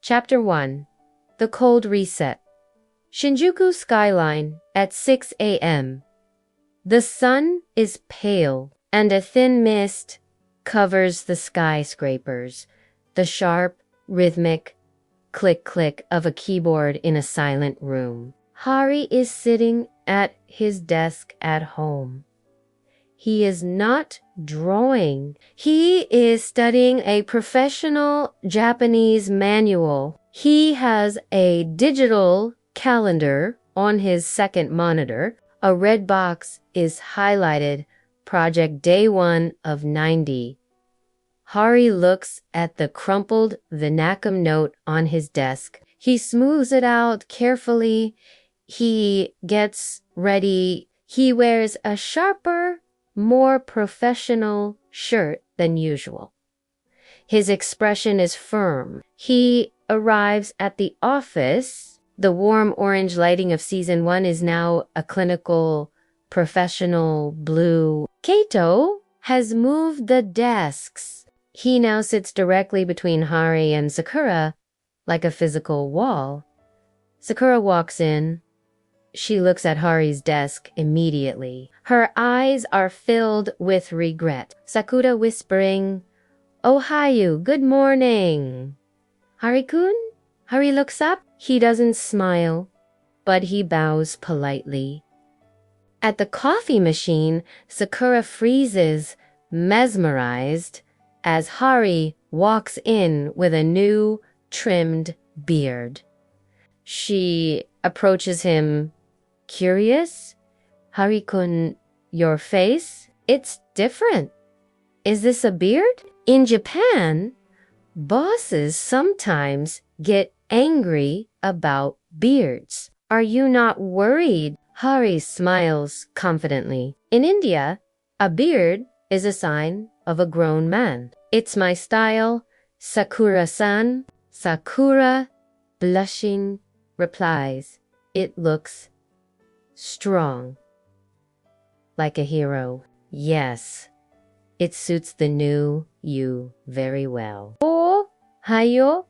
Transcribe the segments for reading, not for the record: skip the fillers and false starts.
Chapter 1. The Cold Reset. Shinjuku skyline at 6 a.m. The sun is pale, and a thin mist covers the skyscrapers. The sharp, rhythmic click-click of a keyboard in a silent room. Hari is sitting at his desk at home. He is not drawing. He is studying a professional Japanese manual. He has a digital calendar on his second monitor. A red box is highlighted, Project Day 1 of 90. Hari looks at the crumpled Vanakkam note on his desk. He smooths it out carefully. He gets ready. He wears a sharper, more professional shirt than usual. His expression is firm. He arrives at the office. The warm orange lighting of season 1 is now a clinical, professional blue. Kaito has moved the desks. He now sits directly between Hari and Sakura, like a physical wall. Sakura walks in. She looks at Hari's desk immediately. Her eyes are filled with regret. Sakura whispering, "Ohayo, good morning." "Hari-kun?" Hari looks up. He doesn't smile, but he bows politely. At the coffee machine, Sakura freezes, mesmerized, as Hari walks in with a new, trimmed beard. She approaches him, curious. "Hari-kun, your face? It's different. Is this a beard?" In Japan, bosses sometimes get angry about beards. "Are you not worried?" Hari smiles confidently. In India, a beard is a sign of a grown man. "It's my style, Sakura-san." Sakura, blushing, replies, "It looks strong. Like a hero." "Yes, it suits the new you very well." "Oh, hayo,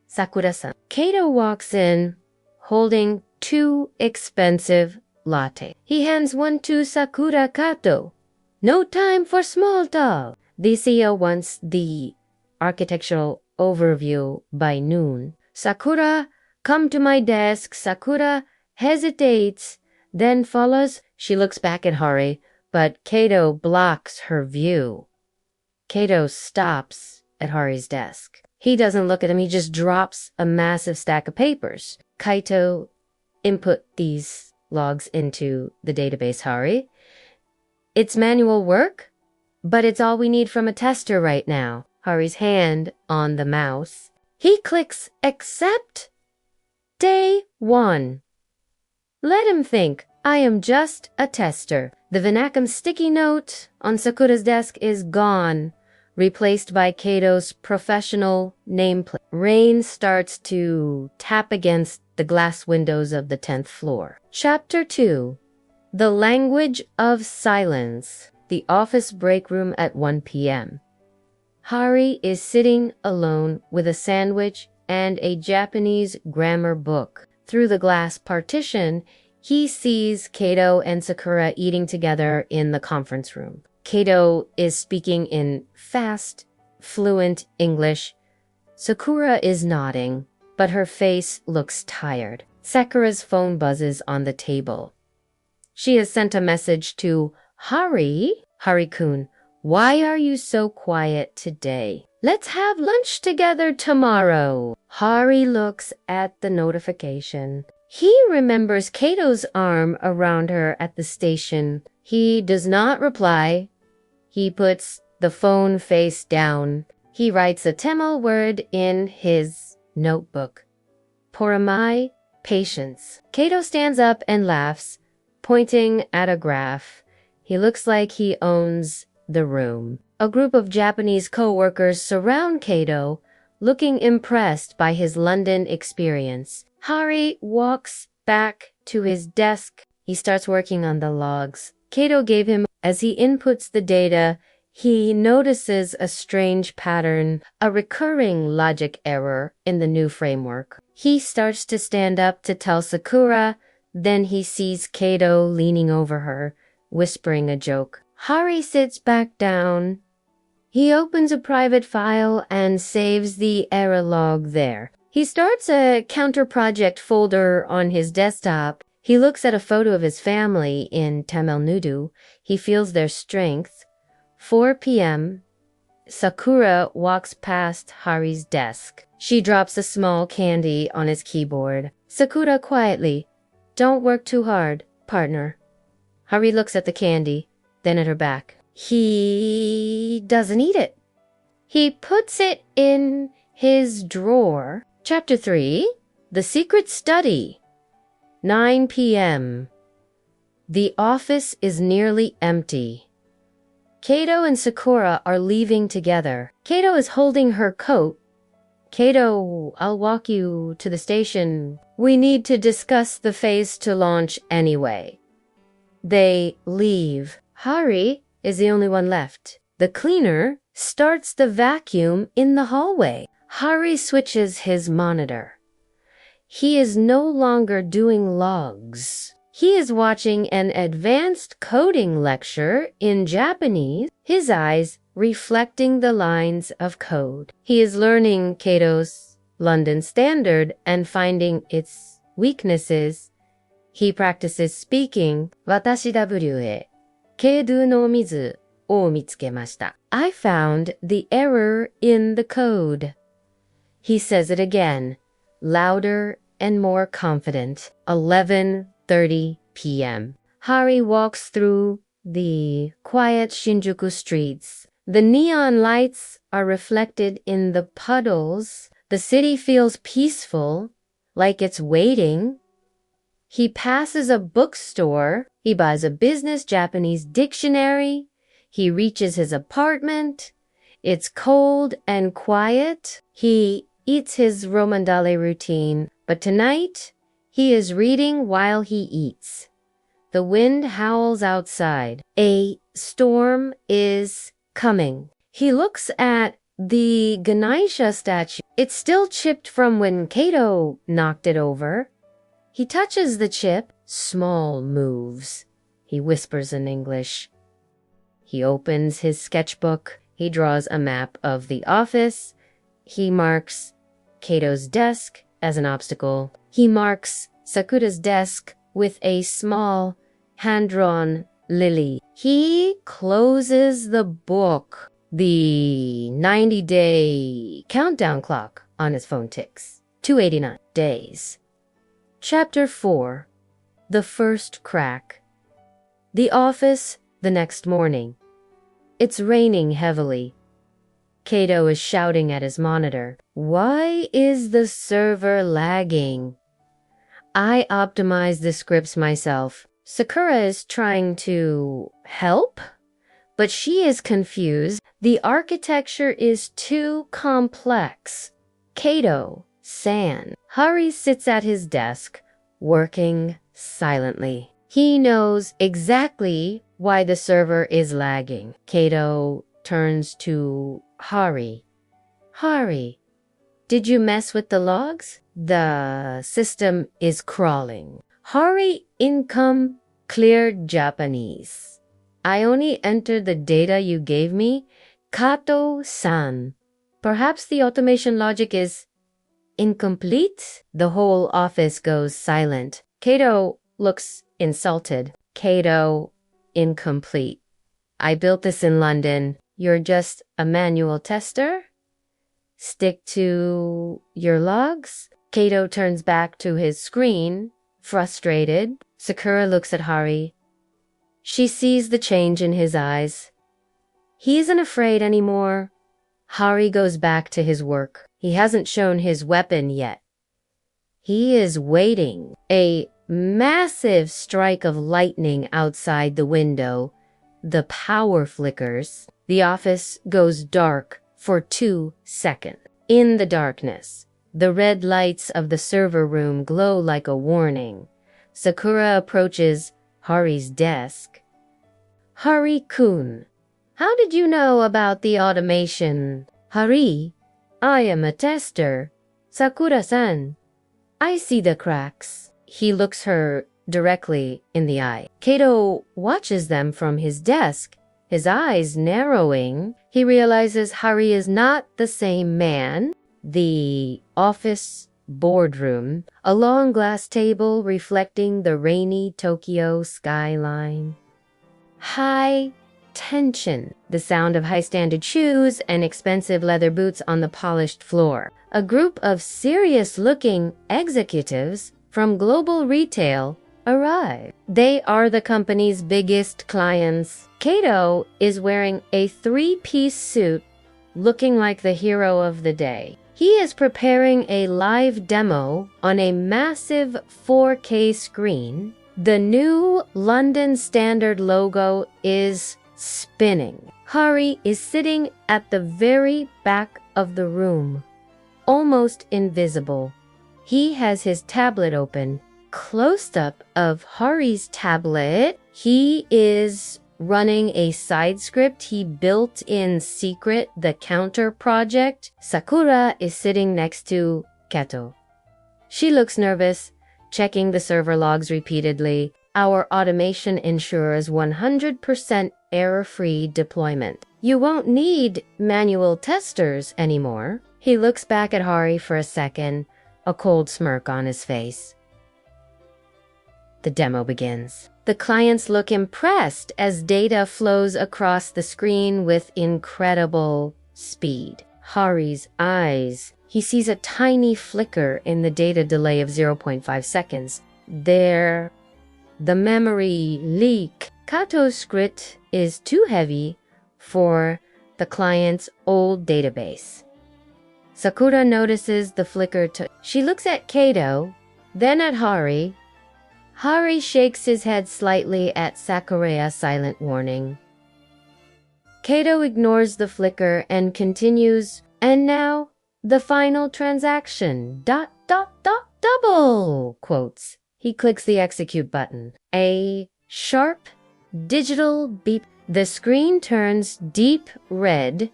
Sakura-san." Kaito walks in, holding 2 expensive latte. He hands one to Sakura Kato. "No time for small talk." The CEO wants the architectural overview by noon. "Sakura, come to my desk." Sakura hesitates, then follows. She looks back at Hari, but Kaito blocks her view. Kaito stops at Hari's desk. He doesn't look at him. He just drops a massive stack of papers. Kaito input these logs into the database, Hari. "It's manual work, but it's all we need from a tester right now." Hari's hand on the mouse. He clicks accept. Day 1. Let him think, "I am just a tester." The Vanakkam sticky note on Sakura's desk is gone, replaced by Kaito's professional nameplate. Rain starts to tap against the glass windows of the 10th floor. Chapter 2. The Language of Silence. The office break room at 1 p.m. Hari is sitting alone with a sandwich and a Japanese grammar book. Through the glass partition, he sees Kaito and Sakura eating together in the conference room. Kaito is speaking in fast, fluent English. Sakura is nodding, but her face looks tired. Sakura's phone buzzes on the table. She has sent a message to Hari. "Hari-kun, why are you so quiet today? Let's have lunch together tomorrow." Hari looks at the notification. He remembers Kaito's arm around her at the station. He does not reply. He puts the phone face down. He writes a Tamil word in his notebook. "Poramai, patience." Kaito stands up and laughs, pointing at a graph. He looks like he owns the room. A group of Japanese co-workers surround Kaito, looking impressed by his London experience. Hari walks back to his desk. He starts working on the logs Kaito gave him. As he inputs the data, He notices a strange pattern, a recurring logic error in the new framework. He starts to stand up to tell Sakura, then he sees Kaito leaning over her, whispering a joke. Hari sits back down. He opens a private file and saves the error log there. He starts a counter-project folder on his desktop. He looks at a photo of his family in Tamil Nadu. He feels their strength. 4 p.m. Sakura walks past Hari's desk. She drops a small candy on his keyboard. Sakura quietly, "Don't work too hard, partner." Hari looks at the candy, then at her back. He doesn't eat it. He puts it in his drawer. Chapter 3, The Secret Study. 9 p.m. The office is nearly empty. Kaito and Sakura are leaving together. Kaito is holding her coat. "Kaito, I'll walk you to the station. We need to discuss the phase to launch anyway." They leave. Hari is the only one left. The cleaner starts the vacuum in the hallway. Hari switches his monitor. He is no longer doing logs. He is watching an advanced coding lecture in Japanese, his eyes reflecting the lines of code. He is learning Kaito's London Standard and finding its weaknesses. He practices speaking, "Watashi WへKeidu no mizu o mitsukemashita." I found the error in the code. He says it again, louder and more confident. 11:30 p.m. Hari walks through the quiet Shinjuku streets. The neon lights are reflected in the puddles. The city feels peaceful, like it's waiting. He passes a bookstore. He buys a business Japanese dictionary. He reaches his apartment. It's cold and quiet. He eats his romandale routine, but tonight he is reading while he eats. The wind howls outside. A storm is coming. He looks at the Ganesha statue. It's still chipped from when Kaito knocked it over. He touches the chip. "Small moves," he whispers in English. He opens his sketchbook. He draws a map of the office. He marks Kaito's desk as an obstacle. He marks Sakura's desk with a small hand-drawn lily. He closes the book. The 90-day countdown clock on his phone ticks. 289 days. Chapter 4, The First Crack. The office the next morning. It's raining heavily. Kaito is shouting at his monitor. "Why is the server lagging?" I optimize the scripts myself. Sakura is trying to help, but she is confused. The architecture is too complex. Kaito-san. Hari sits at his desk, working silently. He knows exactly why the server is lagging. Kaito turns to Hari. "Hari, did you mess with the logs? The system is crawling." Hari income cleared Japanese. "I only entered the data you gave me. Kato-san. Perhaps the automation logic is incomplete?" The whole office goes silent. Kaito looks insulted. "Kaito, incomplete. I built this in London. You're just a manual tester? Stick to your logs?" Kaito turns back to his screen, frustrated. Sakura looks at Hari. She sees the change in his eyes. He isn't afraid anymore. Hari goes back to his work. He hasn't shown his weapon yet. He is waiting. A massive strike of lightning outside the window. The power flickers. The office goes dark for 2 seconds. In the darkness, the red lights of the server room glow like a warning. Sakura approaches Hari's desk. "Hari-kun, How did you know about the automation? Hari, I am a tester. Sakura-san, I see the cracks. He looks her directly in the eye. Kaito watches them from his desk, his eyes narrowing. He realizes Hari is not the same man. The office boardroom, a long glass table reflecting the rainy Tokyo skyline. High tension, the sound of high-standard shoes and expensive leather boots on the polished floor. A group of serious-looking executives from global retail arrive. They are the company's biggest clients. Kaito is wearing a three-piece suit, looking like the hero of the day. He is preparing a live demo on a massive 4K screen. The new London Standard logo is spinning. Hari is sitting at the very back of the room, almost invisible. He has his tablet open. Close-up of Hari's tablet. He is running a side script he built in secret, the Counter project. Sakura is sitting next to Kaito. She looks nervous, checking the server logs repeatedly. Our automation ensures 100% error-free deployment. You won't need manual testers anymore. He looks back at Hari for a second, a cold smirk on his face. The demo begins. The clients look impressed as data flows across the screen with incredible speed. Hari's eyes. He sees a tiny flicker in the data delay of 0.5 seconds. There, the memory leak. Kato's script is too heavy for the client's old database. Sakura notices the flicker too. She looks at Kaito, then at Hari. Hari shakes his head slightly at Sakura's silent warning. Kaito ignores the flicker and continues, and now, the final transaction, ... double, quotes. He clicks the execute button. A sharp digital beep. The screen turns deep red.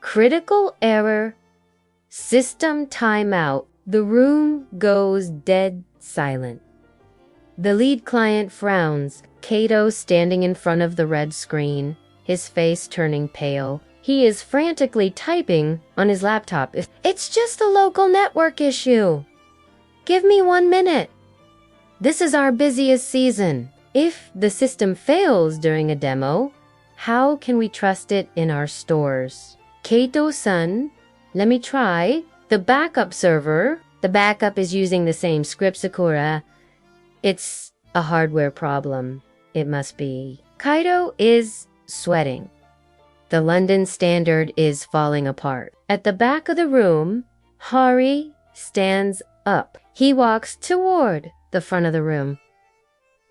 Critical error. System timeout. The room goes dead silent. The lead client frowns. Kaito standing in front of the red screen, his face turning pale. He is frantically typing on his laptop. It's just a local network issue. Give me 1 minute. This is our busiest season. If the system fails during a demo, how can we trust it in our stores? Kaito-san, let me try. The backup server. The backup is using the same script, Sakura. It's a hardware problem. It must be. Kaito is sweating. The London Standard is falling apart. At the back of the room, Hari stands up. He walks toward the front of the room.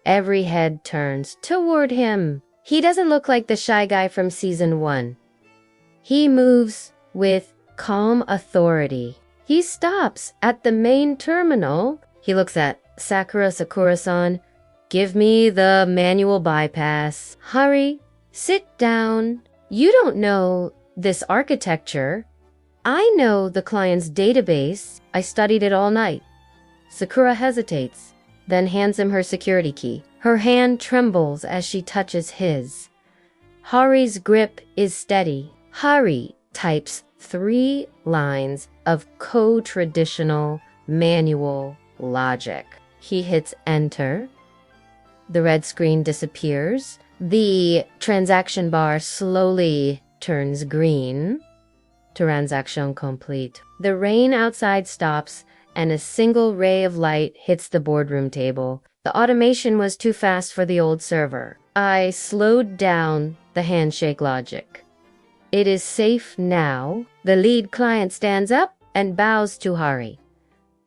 Every head turns toward him. He doesn't look like the shy guy from season 1. He moves with calm authority. He stops at the main terminal. He looks at Sakura-san. Give me the manual bypass. Hari, sit down. You don't know this architecture. I know the client's database. I studied it all night. Sakura hesitates, then hands him her security key. Her hand trembles as she touches his. Hari's grip is steady. Hari types 3 lines of co-traditional manual logic. He hits enter. The red screen disappears. The transaction bar slowly turns green. Transaction complete. The rain outside stops, and a single ray of light hits the boardroom table. The automation was too fast for the old server. I slowed down the handshake logic. It is safe now. The lead client stands up and bows to Hari.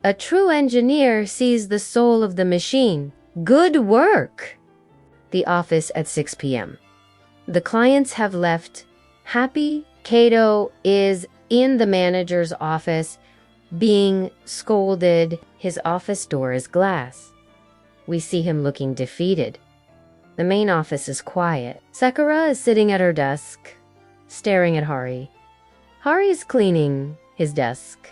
A true engineer sees the soul of the machine. Good work! The office at 6 p.m. The clients have left. Happy, Kaito is in the manager's office, being scolded. His office door is glass. We see him looking defeated. The main office is quiet. Sakura is sitting at her desk, staring at Hari. Hari is cleaning his desk.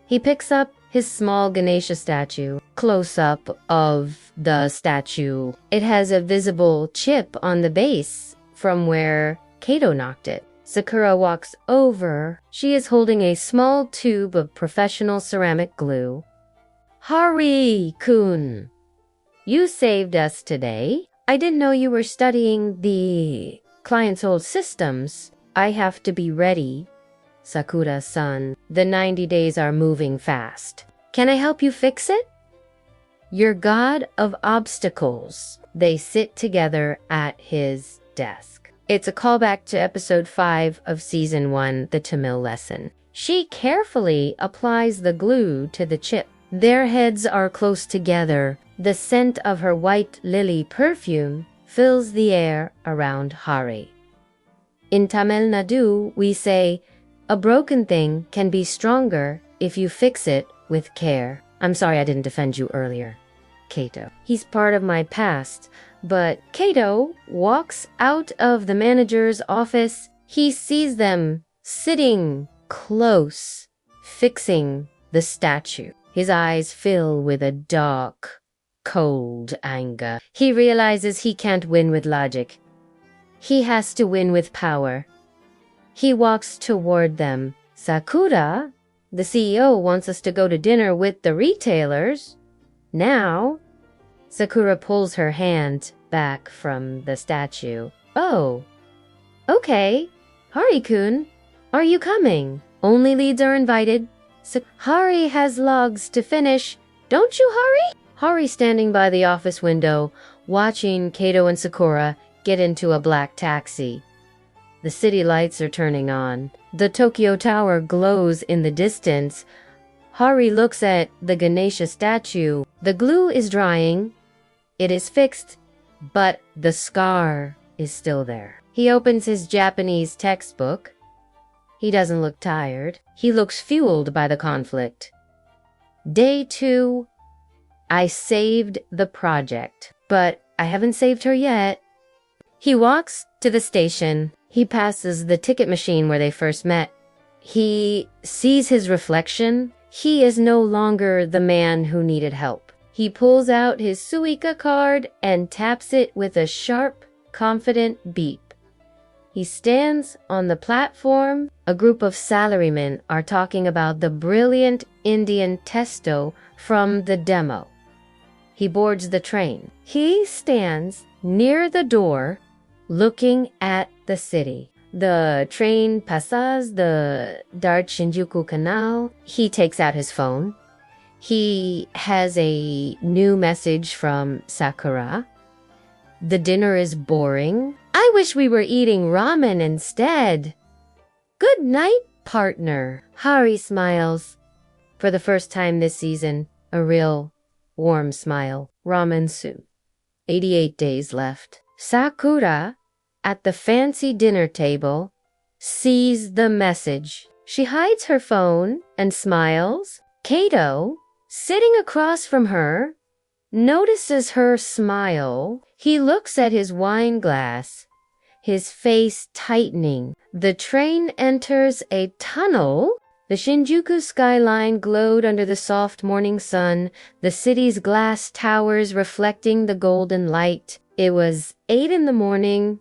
He picks up his small Ganesha statue. Close-up of the statue. It has a visible chip on the base from where Kaito knocked it. Sakura walks over. She is holding a small tube of professional ceramic glue. Hari-kun, you saved us today. I didn't know you were studying the client-sold systems. I have to be ready. Sakura-san, the 90 days are moving fast. Can I help you fix it? Your god of obstacles. They sit together at his desk. It's a callback to episode 5 of season 1, the Tamil lesson. She carefully applies the glue to the chip. Their heads are close together. The scent of her white lily perfume fills the air around Hari. In Tamil Nadu, we say, a broken thing can be stronger if you fix it with care. I'm sorry I didn't defend you earlier, Kaito. He's part of my past, but Kaito walks out of the manager's office. He sees them sitting close, fixing the statue. His eyes fill with a dark, cold anger. He realizes he can't win with logic. He has to win with power. He walks toward them. Sakura, the CEO, wants us to go to dinner with the retailers. Now, Sakura pulls her hand back from the statue. Oh, okay. Hari-kun, are you coming? Only leads are invited. Hari has logs to finish. Don't you, Hari? Hari standing by the office window, watching Kaito and Sakura get into a black taxi. The city lights are turning on. The Tokyo Tower glows in the distance. Hari looks at the Ganesha statue. The glue is drying. It is fixed, but the scar is still there. He opens his Japanese textbook. He doesn't look tired. He looks fueled by the conflict. Day 2. I saved the project, but I haven't saved her yet. He walks to the station. He passes the ticket machine where they first met. He sees his reflection. He is no longer the man who needed help. He pulls out his Suica card and taps it with a sharp, confident beep. He stands on the platform. A group of salarymen are talking about the brilliant Indian testo from the demo. He boards the train. He stands near the door, looking at the city. The train passes the dark Shinjuku Canal. He takes out his phone. He has a new message from Sakura. The dinner is boring. I wish we were eating ramen instead. Good night, partner. Hari smiles. For the first time this season, a real warm smile. Ramen soon. 88 days left. Sakura, at the fancy dinner table, sees the message. She hides her phone and smiles. Kaito, sitting across from her, notices her smile. He looks at his wine glass, his face tightening. The train enters a tunnel. The Shinjuku skyline glowed under the soft morning sun, the city's glass towers reflecting the golden light. It was 8 in the morning,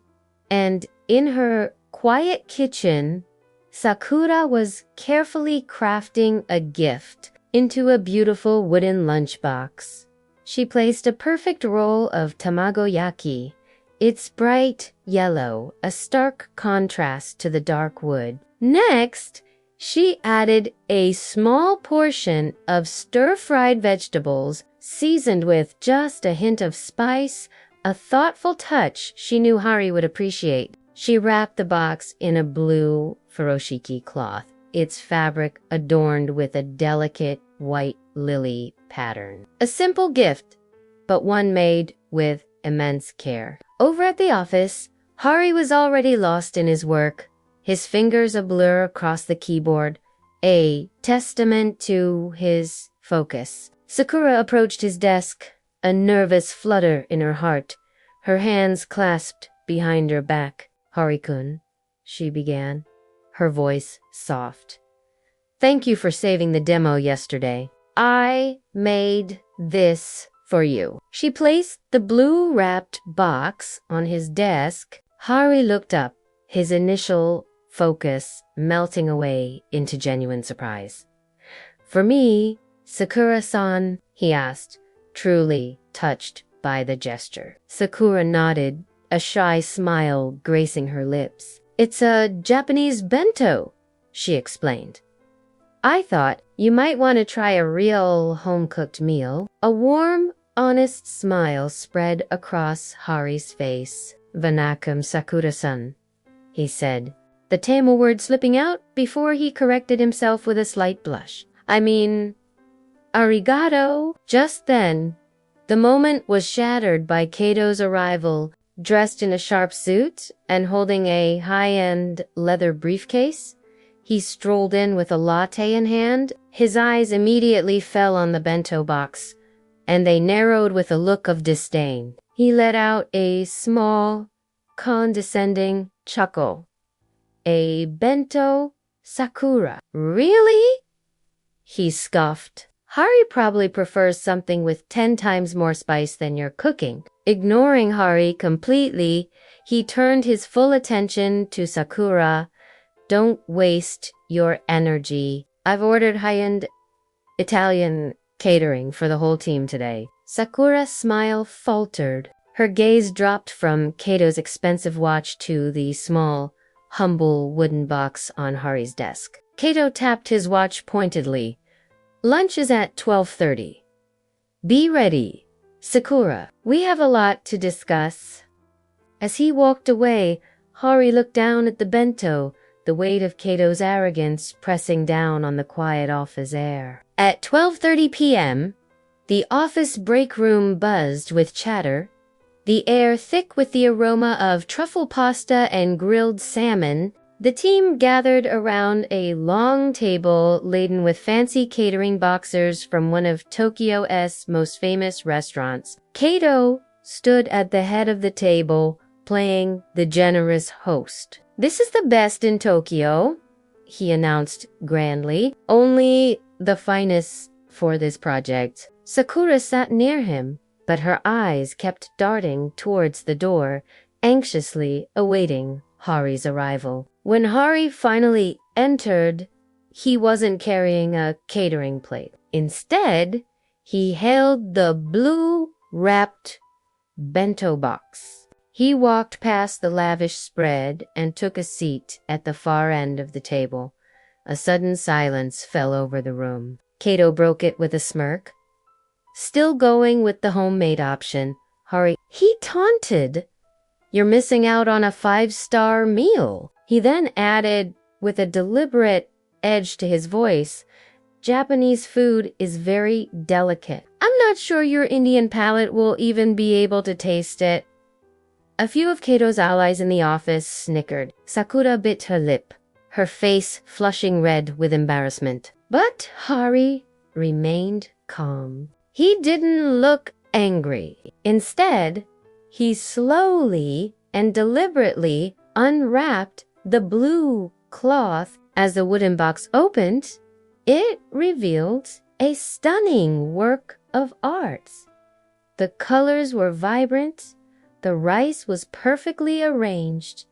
and in her quiet kitchen, Sakura was carefully crafting a gift into a beautiful wooden lunchbox. She placed a perfect roll of tamagoyaki. It's bright yellow, a stark contrast to the dark wood. Next, she added a small portion of stir-fried vegetables seasoned with just a hint of spice, a thoughtful touch she knew Hari would appreciate. She wrapped the box in a blue furoshiki cloth, its fabric adorned with a delicate white lily pattern. A simple gift, but one made with immense care. Over at the office, Hari was already lost in his work, his fingers a blur across the keyboard, a testament to his focus. Sakura approached his desk, a nervous flutter in her heart. her hands clasped behind her back. "Hari-kun," she began, her voice soft. "Thank you for saving the demo yesterday. I made this for you." She placed the blue-wrapped box on his desk. Hari looked up, his initial focus melting away into genuine surprise. "For me, Sakura-san?" he asked, truly touched by the gesture. Sakura nodded, a shy smile gracing her lips. "It's a Japanese bento," she explained. "I thought you might want to try a real home-cooked meal." A warm, honest smile spread across Hari's face. "Vanakkam, Sakura-san," he said, the Tamil word slipping out before he corrected himself with a slight blush. "I mean, arigato." Just then, the moment was shattered by Kaito's arrival, dressed in a sharp suit and holding a high-end leather briefcase. He strolled in with a latte in hand. His eyes immediately fell on the bento box, and they narrowed with a look of disdain. He let out a small, condescending chuckle. "A bento, Sakura? Really?" he scoffed. "Hari probably prefers something with 10 times more spice than you're cooking." Ignoring Hari completely, he turned his full attention to Sakura. "Don't waste your energy. I've ordered high-end Italian catering for the whole team today." Sakura's smile faltered. Her gaze dropped from Kaito's expensive watch to the small, humble wooden box on Hari's desk. Kaito tapped his watch pointedly. "Lunch is at 12:30. Be ready, Sakura. We have a lot to discuss." As he walked away, Hari looked down at the bento, the weight of Kaito's arrogance pressing down on the quiet office air. At 12:30 p.m., the office break room buzzed with chatter, the air thick with the aroma of truffle pasta and grilled salmon. The team gathered around a long table laden with fancy catering boxers from one of Tokyo's most famous restaurants. Kaito stood at the head of the table, playing the generous host. "This is the best in Tokyo," he announced grandly. "Only the finest for this project." Sakura sat near him, but her eyes kept darting towards the door, anxiously awaiting Hari's arrival. When Hari finally entered, he wasn't carrying a catering plate. Instead, he held the blue-wrapped bento box. He walked past the lavish spread and took a seat at the far end of the table. A sudden silence fell over the room. Kaito broke it with a smirk. Still going with the homemade option, Hari, he taunted, "You're missing out on a 5-star meal." He then added, with a deliberate edge to his voice, "Japanese food is very delicate. I'm not sure your Indian palate will even be able to taste it." A few of Kaito's allies in the office snickered. Sakura bit her lip, her face flushing red with embarrassment. But Hari remained calm. He didn't look angry. Instead, he slowly and deliberately unwrapped the blue cloth. As the wooden box opened, it revealed a stunning work of art. The colors were vibrant, the rice was perfectly arranged,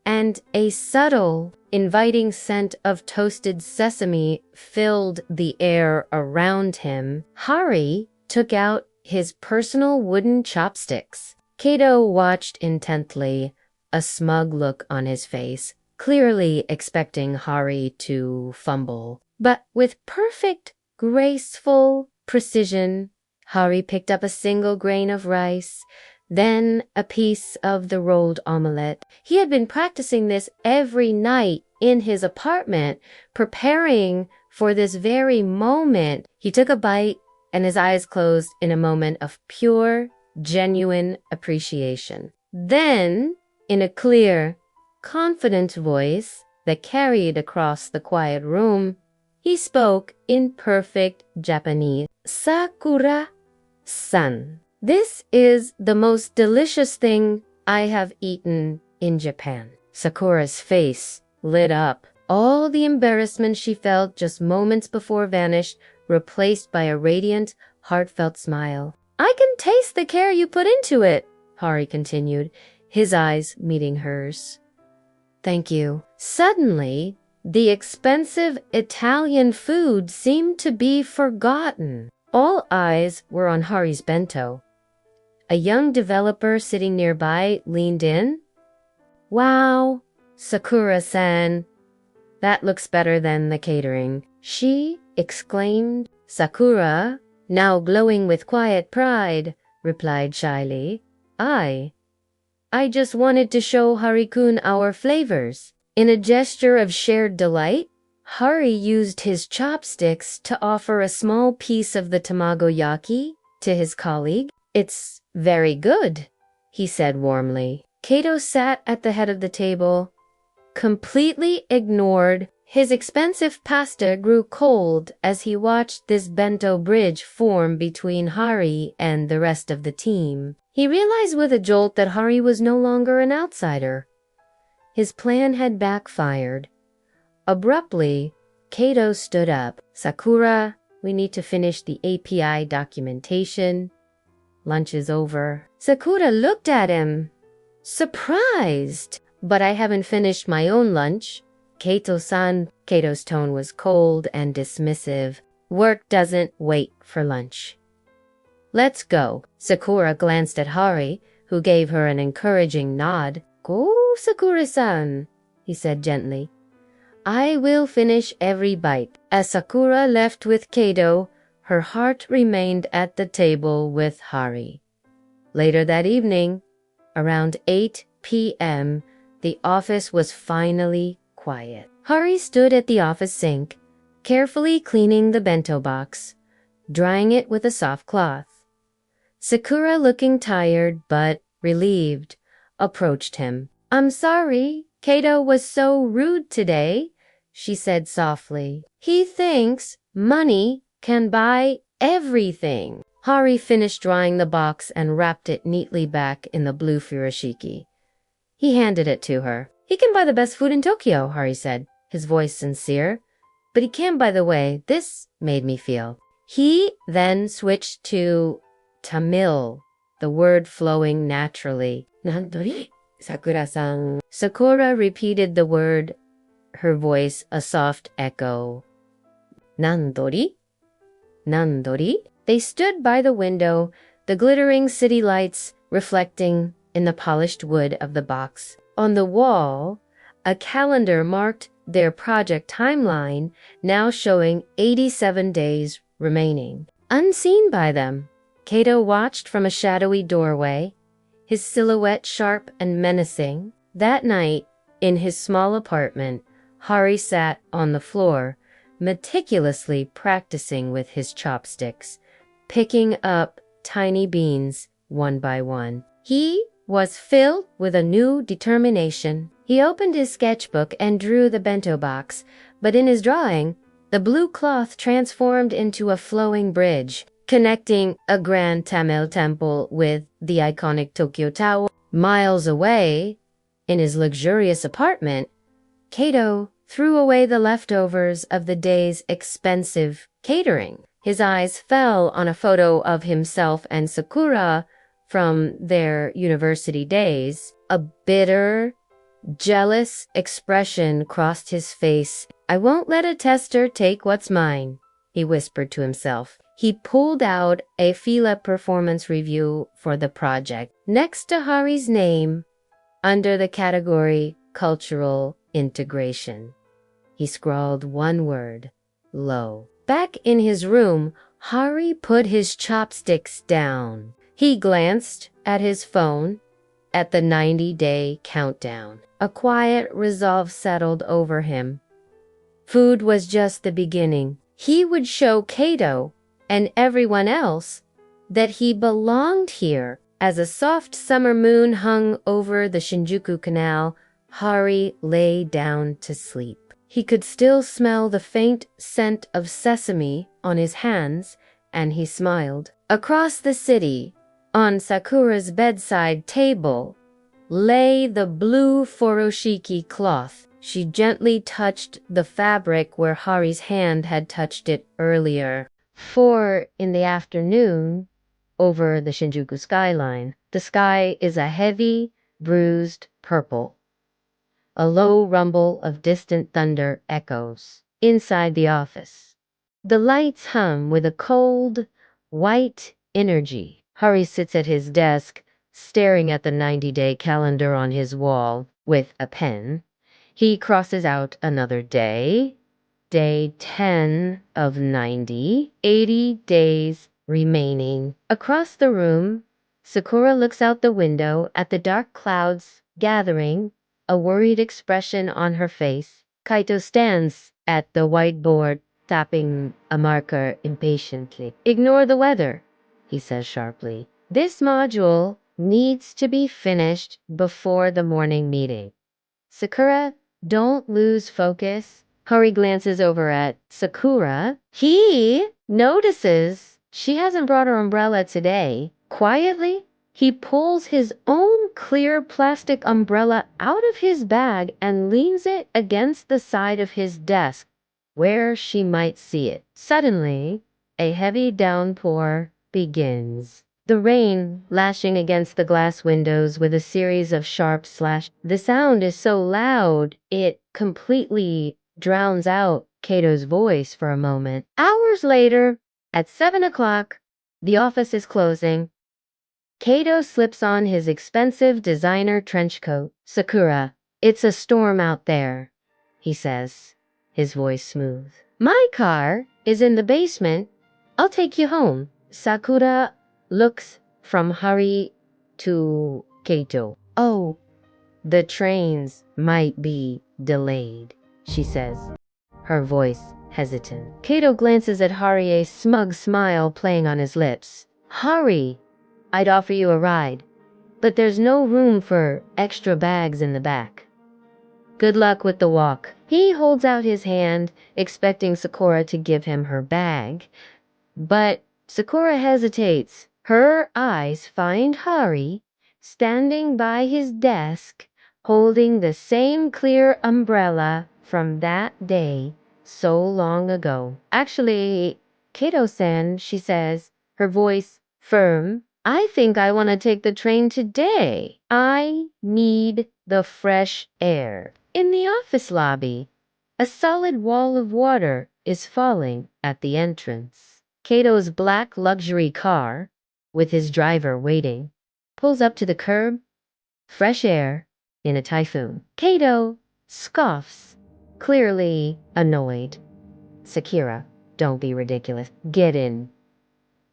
and a subtle, inviting scent of toasted sesame filled the air around him. Hari took out his personal wooden chopsticks. Kaito watched intently, a smug look on his face, clearly expecting Hari to fumble. But with perfect, graceful precision, Hari picked up a single grain of rice, then a piece of the rolled omelette. He had been practicing this every night in his apartment, preparing for this very moment. He took a bite, and his eyes closed in a moment of pure, genuine appreciation. Then, in a clear, confident voice that carried across the quiet room, he spoke in perfect Japanese. "Sakura-san, This is the most delicious thing I have eaten in Japan. Sakura's face lit up. All the embarrassment she felt just moments before vanished, replaced by a radiant, heartfelt smile. I can taste the care you put into it, Hari continued, his eyes meeting hers. Thank you. Suddenly, the expensive Italian food seemed to be forgotten. All eyes were on Hari's bento. A young developer sitting nearby leaned in. Wow, Sakura-san. That looks better than the catering, she exclaimed. Sakura, now glowing with quiet pride, replied shyly. I just wanted to show Hari-kun our flavors. In a gesture of shared delight, Hari used his chopsticks to offer a small piece of the tamagoyaki to his colleague. It's very good, he said warmly. Kaito sat at the head of the table, completely ignored. His expensive pasta grew cold as he watched this bento bridge form between Hari and the rest of the team. He realized with a jolt that Hari was no longer an outsider. His plan had backfired. Abruptly, Kaito stood up. Sakura, we need to finish the API documentation. Lunch is over. Sakura looked at him, surprised. But I haven't finished my own lunch. Kaito-san. Kaito's tone was cold and dismissive. Work doesn't wait for lunch. Let's go. Sakura glanced at Hari, who gave her an encouraging nod. Go, Sakura-san, he said gently. I will finish every bite. As Sakura left with Kaito, her heart remained at the table with Hari. Later that evening, around 8 p.m., the office was finally quiet. Hari stood at the office sink, carefully cleaning the bento box, drying it with a soft cloth. Sakura, looking tired but relieved, approached him. I'm sorry, Kaito was so rude today, she said softly. He thinks money can buy everything. Hari finished drying the box and wrapped it neatly back in the blue furoshiki. He handed it to her. He can buy the best food in Tokyo, Hari said, his voice sincere. But he can't buy the way this made me feel. He then switched to Tamil, the word flowing naturally. Nandori, Sakura-san. Sakura repeated the word, her voice a soft echo. Nandori? Nandori? They stood by the window, the glittering city lights reflecting in the polished wood of the box. On the wall, a calendar marked their project timeline, now showing 87 days remaining. Unseen by them, Kaito watched from a shadowy doorway, his silhouette sharp and menacing. That night, in his small apartment, Hari sat on the floor, meticulously practicing with his chopsticks, picking up tiny beans one by one. He was filled with a new determination. He opened his sketchbook and drew the bento box, but in his drawing, the blue cloth transformed into a flowing bridge, connecting a grand Tamil temple with the iconic Tokyo Tower. Miles away, in his luxurious apartment, Kaito threw away the leftovers of the day's expensive catering. His eyes fell on a photo of himself and Sakura from their university days. A bitter, jealous expression crossed his face. I won't let a tester take what's mine, he whispered to himself. He pulled out a Fila performance review for the project. Next to Hari's name, under the category Cultural Integration, he scrawled one word, low. Back in his room, Hari put his chopsticks down. He glanced at his phone, at the 90-day countdown. A quiet resolve settled over him. Food was just the beginning. He would show Kaito and everyone else that he belonged here. As a soft summer moon hung over the Shinjuku Canal, Hari lay down to sleep. He could still smell the faint scent of sesame on his hands, and he smiled. Across the city, On Sakura's bedside table lay the blue furoshiki cloth. She gently touched the fabric where Hari's hand had touched it earlier. 4 in the afternoon, over the Shinjuku skyline. The sky is a heavy, bruised purple. A low rumble of distant thunder echoes inside the office. The lights hum with a cold, white energy. Hari sits at his desk, staring at the 90-day calendar on his wall with a pen. He crosses out another day, day 10 of 90, 80 days remaining. Across the room, Sakura looks out the window at the dark clouds gathering, a worried expression on her face. Kaito stands at the whiteboard, tapping a marker impatiently. "Ignore the weather," he says sharply. "This module needs to be finished before the morning meeting." "Sakura, don't lose focus." Hari glances over at Sakura. He notices she hasn't brought her umbrella today. Quietly, he pulls his own clear plastic umbrella out of his bag and leans it against the side of his desk, where she might see it. Suddenly, a heavy downpour begins. The rain lashing against the glass windows with a series of sharp slash. The sound is so loud, it completely drowns out Kaito's voice for a moment. Hours later, at 7 o'clock, the office is closing. Kaito slips on his expensive designer trench coat. "Sakura, it's a storm out there," he says, his voice smooth. "My car is in the basement. I'll take you home." Sakura looks from Hari to Kaito. "Oh, the trains might be delayed," she says, her voice hesitant. Kaito glances at Hari, a smug smile playing on his lips. "Hari, I'd offer you a ride, but there's no room for extra bags in the back. Good luck with the walk." He holds out his hand, expecting Sakura to give him her bag, but Sakura hesitates. Her eyes find Hari standing by his desk, holding the same clear umbrella from that day so long ago. "Actually, Kaito-san," she says, her voice firm, "I think I want to take the train today. I need the fresh air." In the office lobby, a solid wall of water is falling at the entrance. Kaito's black luxury car, with his driver waiting, pulls up to the curb. Fresh air in a typhoon. Kaito scoffs, clearly annoyed. "Sakura, don't be ridiculous. Get in."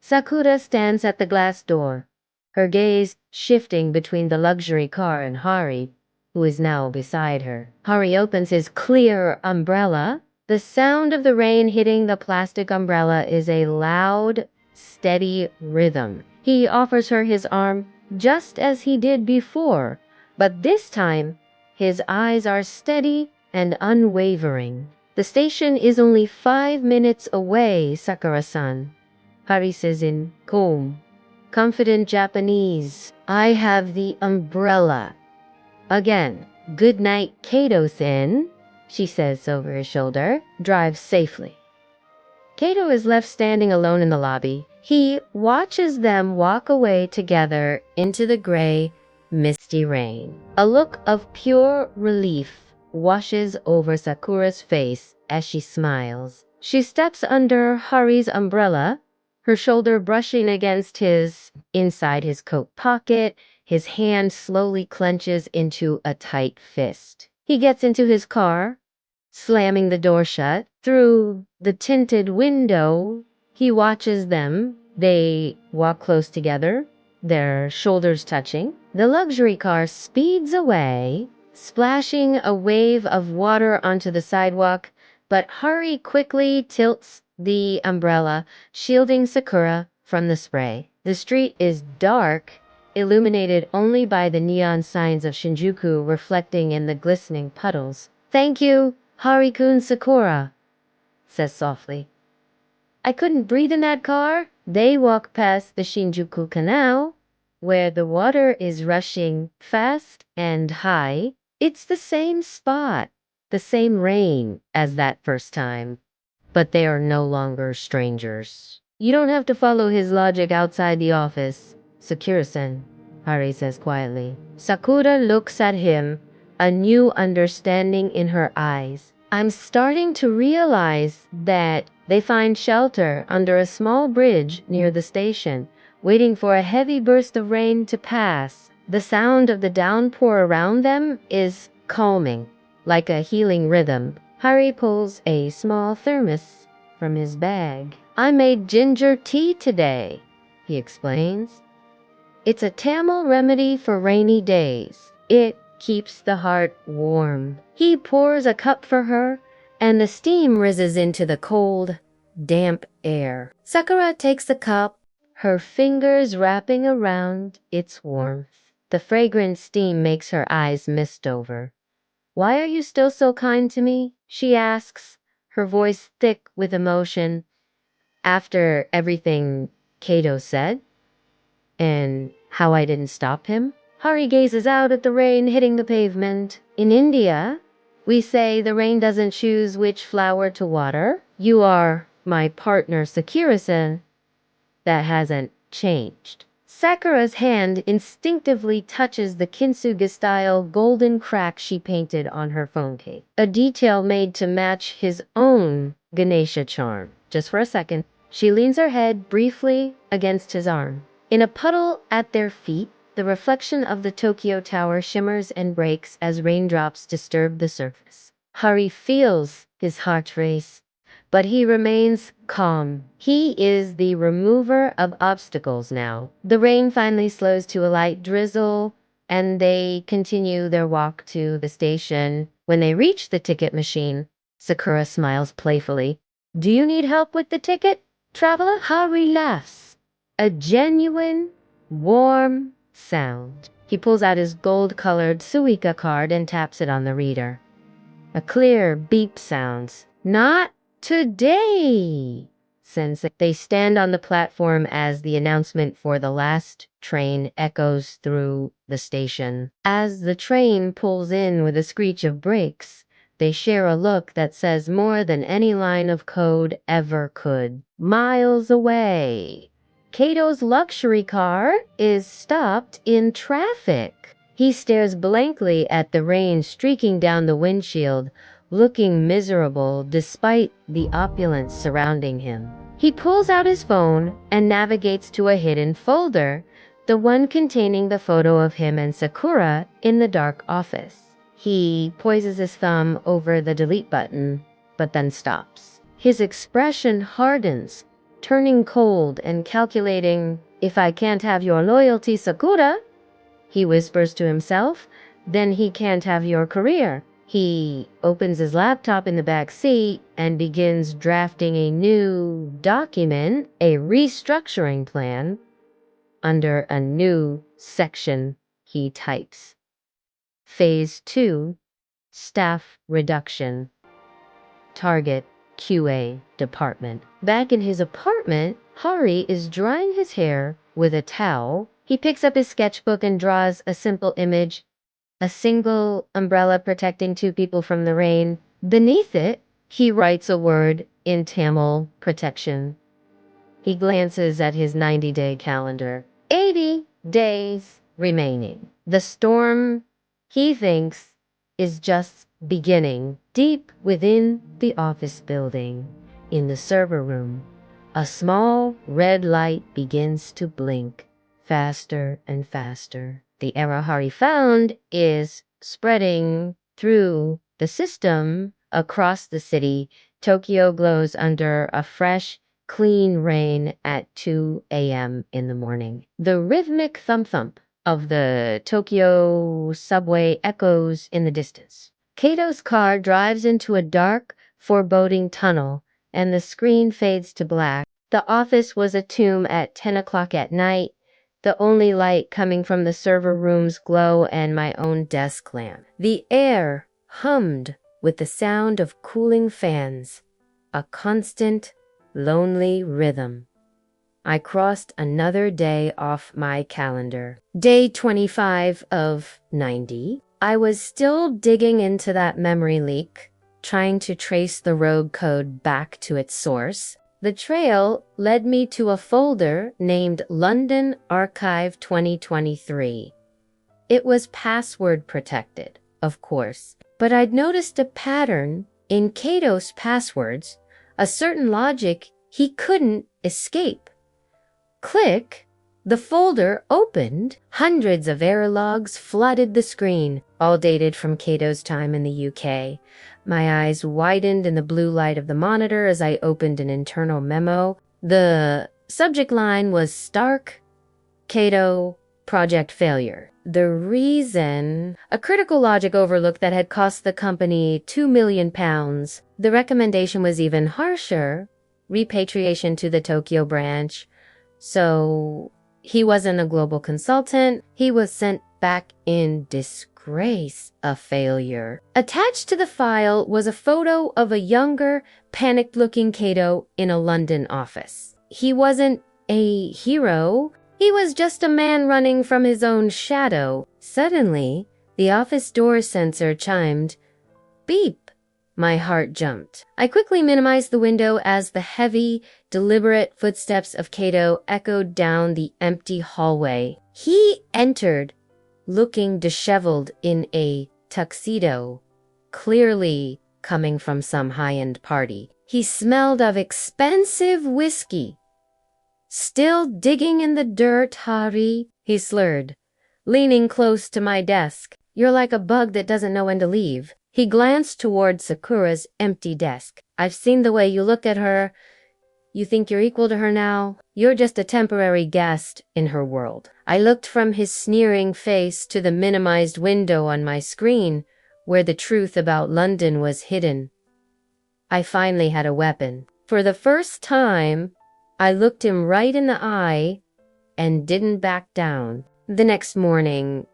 Sakura stands at the glass door, her gaze shifting between the luxury car and Hari, who is now beside her. Hari opens his clear umbrella. The sound of the rain hitting the plastic umbrella is a loud, steady rhythm. He offers her his arm just as he did before, but this time his eyes are steady and unwavering. "The station is only 5 minutes away, Sakura-san," Hari says in calm, confident Japanese. "I have the umbrella." Again, "Good night, Kaito-san," she says over his shoulder. "Drive safely." Kaito is left standing alone in the lobby. He watches them walk away together into the gray, misty rain. A look of pure relief washes over Sakura's face as she smiles. She steps under Hari's umbrella, her shoulder brushing against his. Inside his coat pocket, his hand slowly clenches into a tight fist. He gets into his car, slamming the door shut. Through the tinted window, he watches them. They walk close together, their shoulders touching. The luxury car speeds away, splashing a wave of water onto the sidewalk, but Hari quickly tilts the umbrella, shielding Sakura from the spray. The street is dark, illuminated only by the neon signs of Shinjuku reflecting in the glistening puddles. "Thank you, Hari-kun." Sakura says softly. "I couldn't breathe in that car." They walk past the Shinjuku Canal, where the water is rushing fast and high. It's the same spot, the same rain as that first time, but they are no longer strangers. You don't have to follow his logic outside the office, Sakura-san, Hari says quietly. Sakura looks at him, a new understanding in her eyes. I'm starting to realize that they find shelter under a small bridge near the station, waiting for a heavy burst of rain to pass. The sound of the downpour around them is calming, like a healing rhythm. Hari pulls a small thermos from his bag. I made ginger tea today, he explains. It's a Tamil remedy for rainy days. It keeps the heart warm. He pours a cup for her, and the steam rises into the cold, damp air. Sakura takes the cup, her fingers wrapping around its warmth. The fragrant steam makes her eyes mist over. Why are you still so kind to me? She asks, her voice thick with emotion. After everything Kaito said, and how I didn't stop him? Hari gazes out at the rain hitting the pavement. In India, we say the rain doesn't choose which flower to water. You are my partner, Sakura-san. That hasn't changed. Sakura's hand instinctively touches the kintsugi-style golden crack she painted on her phone case, a detail made to match his own Ganesha charm. Just for a second, she leans her head briefly against his arm. In a puddle at their feet, the reflection of the Tokyo Tower shimmers and breaks as raindrops disturb the surface. Hari feels his heart race, but he remains calm. He is the remover of obstacles now. The rain finally slows to a light drizzle, and they continue their walk to the station. When they reach the ticket machine, Sakura smiles playfully. Do you need help with the ticket, traveler? Hari laughs. A genuine, warm sound. He pulls out his gold-colored Suica card and taps it on the reader. A clear beep sounds. Not today, Sensei. They stand on the platform as the announcement for the last train echoes through the station. As the train pulls in with a screech of brakes, they share a look that says more than any line of code ever could. Miles away, Kaito's luxury car is stopped in traffic. He stares blankly at the rain streaking down the windshield, looking miserable despite the opulence surrounding him. He pulls out his phone and navigates to a hidden folder, the one containing the photo of him and Sakura in the dark office. He poises his thumb over the delete button, but then stops. His expression hardens, turning cold and calculating. If I can't have your loyalty, Sakura, he whispers to himself, then he can't have your career. He opens his laptop in the back seat and begins drafting a new document, a restructuring plan. Under a new section, he types Phase 2, Staff Reduction. Target QA Department. Back in his apartment, Hari is drying his hair with a towel. He picks up his sketchbook and draws a simple image, a single umbrella protecting two people from the rain. Beneath it, he writes a word in Tamil: protection. He glances at his 90-day calendar. 80 days remaining. The storm, he thinks, is just beginning. Deep within the office building, in the server room, a small red light begins to blink faster and faster. The error Hari found is spreading through the system across the city. Tokyo glows under a fresh, clean rain at 2 a.m. in the morning. The rhythmic thump-thump of the Tokyo subway echoes in the distance. Kaito's car drives into a dark, foreboding tunnel, and the screen fades to black. The office was a tomb at 10 o'clock at night, the only light coming from the server room's glow and my own desk lamp. The air hummed with the sound of cooling fans, a constant, lonely rhythm. I crossed another day off my calendar. Day 25 of 90. I was still digging into that memory leak, trying to trace the rogue code back to its source. The trail led me to a folder named London Archive 2023. It was password protected, of course, but I'd noticed a pattern in Kaito's passwords, a certain logic he couldn't escape. Click, the folder opened. Hundreds of error logs flooded the screen, all dated from Kaito's time in the UK. My eyes widened in the blue light of the monitor as I opened an internal memo. The subject line was Stark, Kaito, project failure. The reason, a critical logic overlook that had cost the company £2 million. The recommendation was even harsher, repatriation to the Tokyo branch. So he wasn't a global consultant. He was sent back in disgrace, a failure. Attached to the file was a photo of a younger, panicked-looking Kaito in a London office. He wasn't a hero. He was just a man running from his own shadow. Suddenly, the office door sensor chimed. Beep! My heart jumped. I quickly minimized the window as the heavy, deliberate footsteps of Kaito echoed down the empty hallway. He entered, looking disheveled in a tuxedo, clearly coming from some high-end party. He smelled of expensive whiskey. Still digging in the dirt, Hari, he slurred, leaning close to my desk. You're like a bug that doesn't know when to leave. He glanced toward Sakura's empty desk. I've seen the way you look at her. You think you're equal to her now? You're just a temporary guest in her world. I looked from his sneering face to the minimized window on my screen, where the truth about London was hidden. I finally had a weapon. For the first time, I looked him right in the eye and didn't back down. The next morning,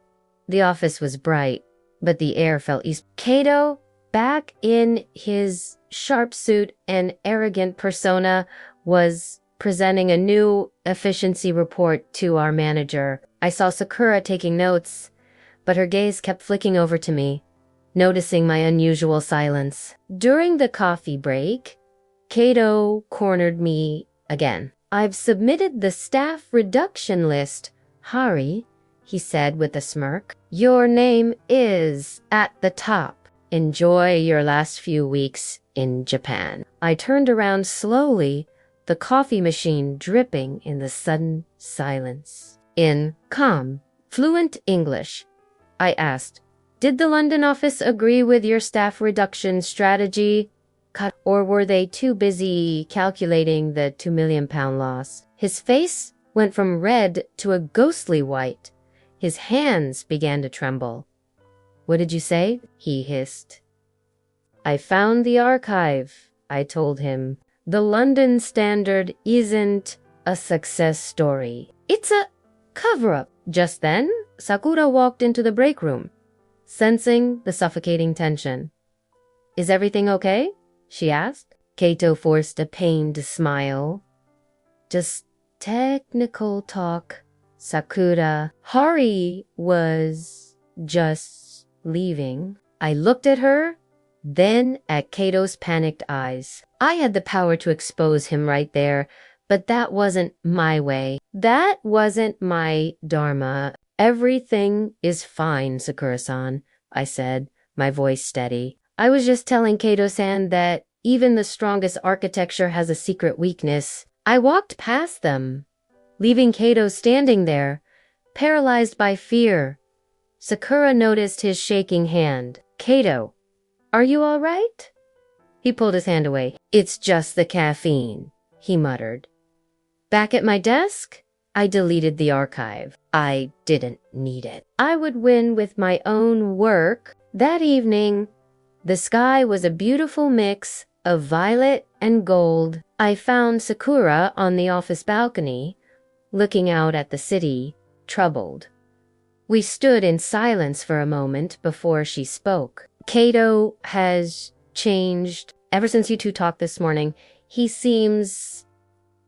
the office was bright, but the air felt east. Kaito, back in his sharp suit and arrogant persona, was presenting a new efficiency report to our manager. I saw Sakura taking notes, but her gaze kept flicking over to me, noticing my unusual silence. During the coffee break, Kaito cornered me again. I've submitted the staff reduction list, Hari, he said with a smirk. Your name is at the top. Enjoy your last few weeks in Japan. I turned around slowly, the coffee machine dripping in the sudden silence. In calm, fluent English, I asked, did the London office agree with your staff reduction strategy? Or were they too busy calculating the £2 million loss? His face went from red to a ghostly white. His hands began to tremble. What did you say? He hissed. I found the archive, I told him. The London Standard isn't a success story. It's a cover-up. Just then, Sakura walked into the break room, sensing the suffocating tension. Is everything okay? She asked. Kaito forced a pained smile. Just technical talk, Sakura. Hari was just leaving. I looked at her, then at Kaito's panicked eyes. I had the power to expose him right there, but that wasn't my way. That wasn't my dharma. Everything is fine, Sakura-san, I said, my voice steady. I was just telling Kaito-san that even the strongest architecture has a secret weakness. I walked past them, leaving Kaito standing there, paralyzed by fear. Sakura noticed his shaking hand. Kaito, are you all right? He pulled his hand away. It's just the caffeine, he muttered. Back at my desk, I deleted the archive. I didn't need it. I would win with my own work. That evening, the sky was a beautiful mix of violet and gold. I found Sakura on the office balcony, looking out at the city, troubled. We stood in silence for a moment before she spoke. Kaito has changed ever since you two talked this morning. He seems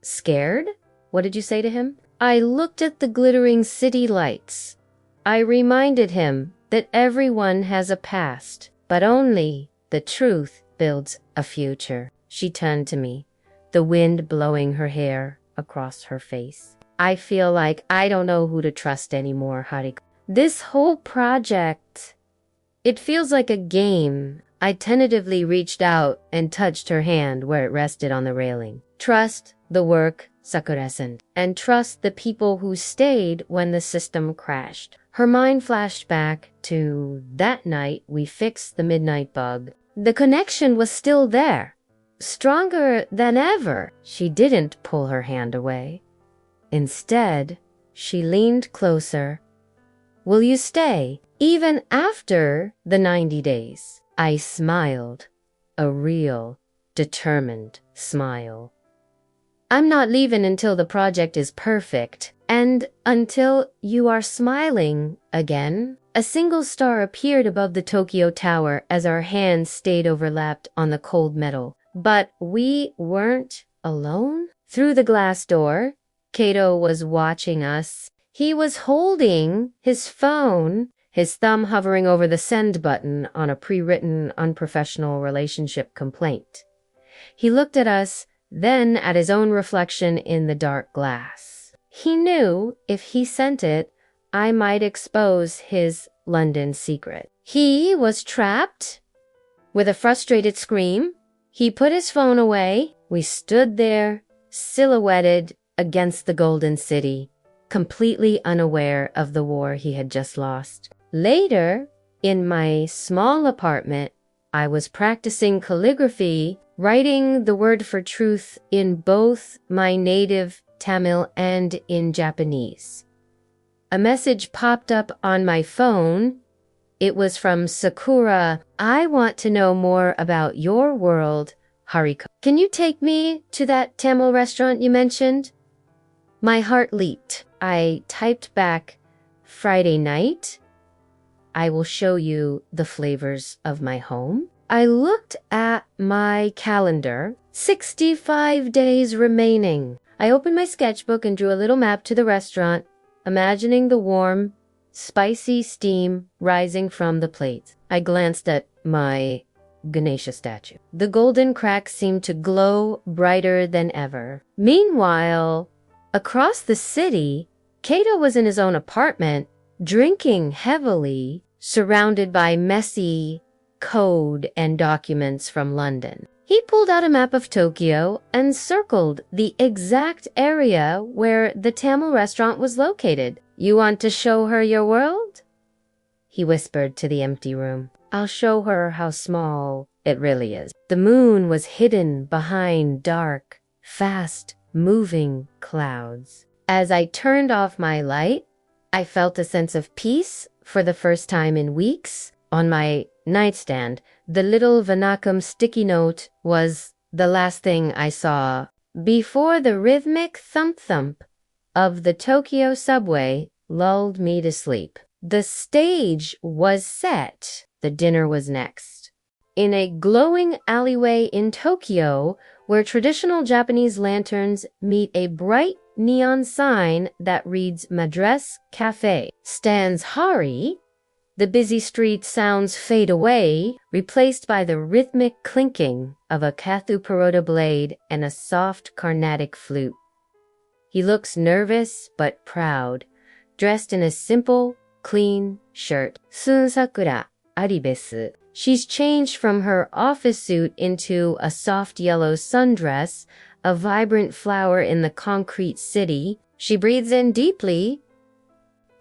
scared. What did you say to him? I looked at the glittering city lights. I reminded him that everyone has a past, but only the truth builds a future. She turned to me, the wind blowing her hair across her face. I feel like I don't know who to trust anymore, Hari. This whole project, it feels like a game. I tentatively reached out and touched her hand where it rested on the railing. Trust the work, Sakura-san, and trust the people who stayed when the system crashed. Her mind flashed back to that night we fixed the midnight bug. The connection was still there, stronger than ever. She didn't pull her hand away. Instead, she leaned closer. Will you stay, even after the 90 days? I smiled, a real, determined smile. I'm not leaving until the project is perfect, and until you are smiling again. A single star appeared above the Tokyo Tower as our hands stayed overlapped on the cold metal. But we weren't alone. Through the glass door, Kaito was watching us. He was holding his phone, his thumb hovering over the send button on a pre-written unprofessional relationship complaint. He looked at us, then at his own reflection in the dark glass. He knew if he sent it, I might expose his London secret. He was trapped. With a frustrated scream, he put his phone away. We stood there, silhouetted against the Golden City, completely unaware of the war he had just lost. Later, in my small apartment, I was practicing calligraphy, writing the word for truth in both my native Tamil and in Japanese. A message popped up on my phone. It was from Sakura. I want to know more about your world, Hariko. Can you take me to that Tamil restaurant you mentioned? My heart leaped. I typed back, Friday night. I will show you the flavors of my home. I looked at my calendar. 65 days remaining. I opened my sketchbook and drew a little map to the restaurant, imagining the warm, spicy steam rising from the plates. I glanced at my Ganesha statue. The golden cracks seemed to glow brighter than ever. Meanwhile, across the city, Kaito was in his own apartment, drinking heavily, surrounded by messy code and documents from London. He pulled out a map of Tokyo and circled the exact area where the Tamil restaurant was located. You want to show her your world? He whispered to the empty room. I'll show her how small it really is. The moon was hidden behind dark, fast-moving clouds. As I turned off my light, I felt a sense of peace for the first time in weeks. On my nightstand, the little Vanakkam sticky note was the last thing I saw before the rhythmic thump-thump of the Tokyo subway lulled me to sleep. The stage was set. The dinner was next. In a glowing alleyway in Tokyo, where traditional Japanese lanterns meet a bright neon sign that reads Madras Cafe, stands Hari. The busy street sounds fade away, replaced by the rhythmic clinking of a Kathu Perota blade and a soft Carnatic flute. He looks nervous but proud, dressed in a simple, clean shirt. Sun Sakura, aribesu. She's changed from her office suit into a soft yellow sundress, a vibrant flower in the concrete city. She breathes in deeply.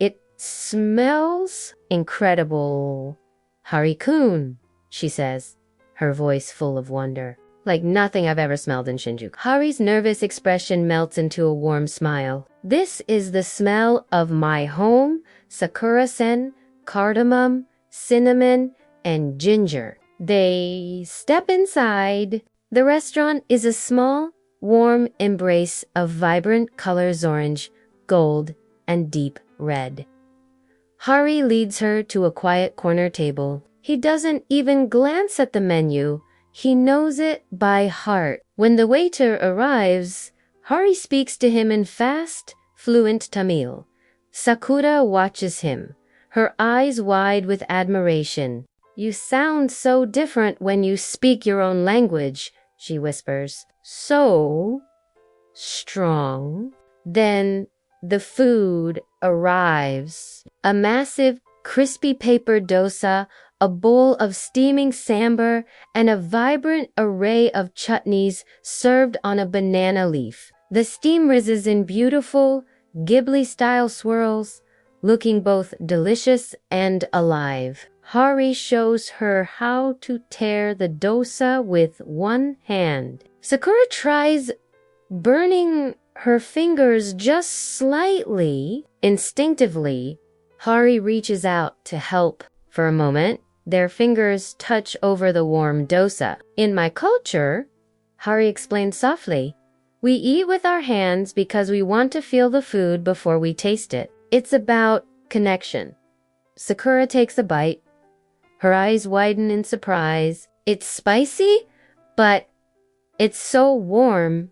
It smells incredible. Hari-kun, she says, her voice full of wonder. Like nothing I've ever smelled in Shinjuku. Hari's nervous expression melts into a warm smile. This is the smell of my home, Sakura-sen, cardamom, cinnamon, and ginger. They step inside. The restaurant is a small, warm embrace of vibrant colors orange, gold, and deep red. Hari leads her to a quiet corner table. He doesn't even glance at the menu. He knows it by heart. When the waiter arrives, Hari speaks to him in fast, fluent Tamil. Sakura watches him, her eyes wide with admiration. "You sound so different when you speak your own language," she whispers. "So strong." Then the food arrives. A massive, crispy paper dosa, a bowl of steaming sambar, and a vibrant array of chutneys served on a banana leaf. The steam rises in beautiful, Ghibli-style swirls, looking both delicious and alive. Hari shows her how to tear the dosa with one hand. Sakura tries, burning her fingers just slightly. Instinctively, Hari reaches out to help. For a moment, their fingers touch over the warm dosa. "In my culture," Hari explained softly, "we eat with our hands because we want to feel the food before we taste it. It's about connection." Sakura takes a bite. Her eyes widen in surprise. It's spicy, but it's so warm.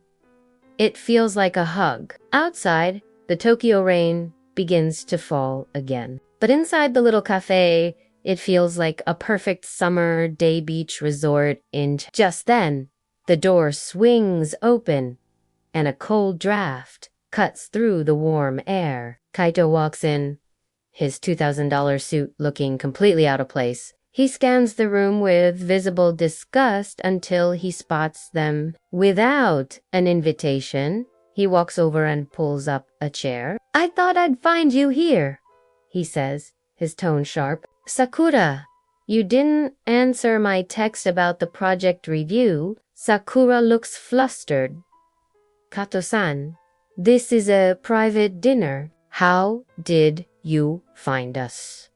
It feels like a hug. Outside, the Tokyo rain begins to fall again. But inside the little cafe, it feels like a perfect summer day beach resort in. Just then, the door swings open, and a cold draft cuts through the warm air. Kaito walks in, his $2,000 suit looking completely out of place. He scans the room with visible disgust until he spots them. Without an invitation, he walks over and pulls up a chair. "I thought I'd find you here," he says, his tone sharp. "Sakura, you didn't answer my text about the project review." Sakura looks flustered. "Kato-san, this is a private dinner. How did you find us?"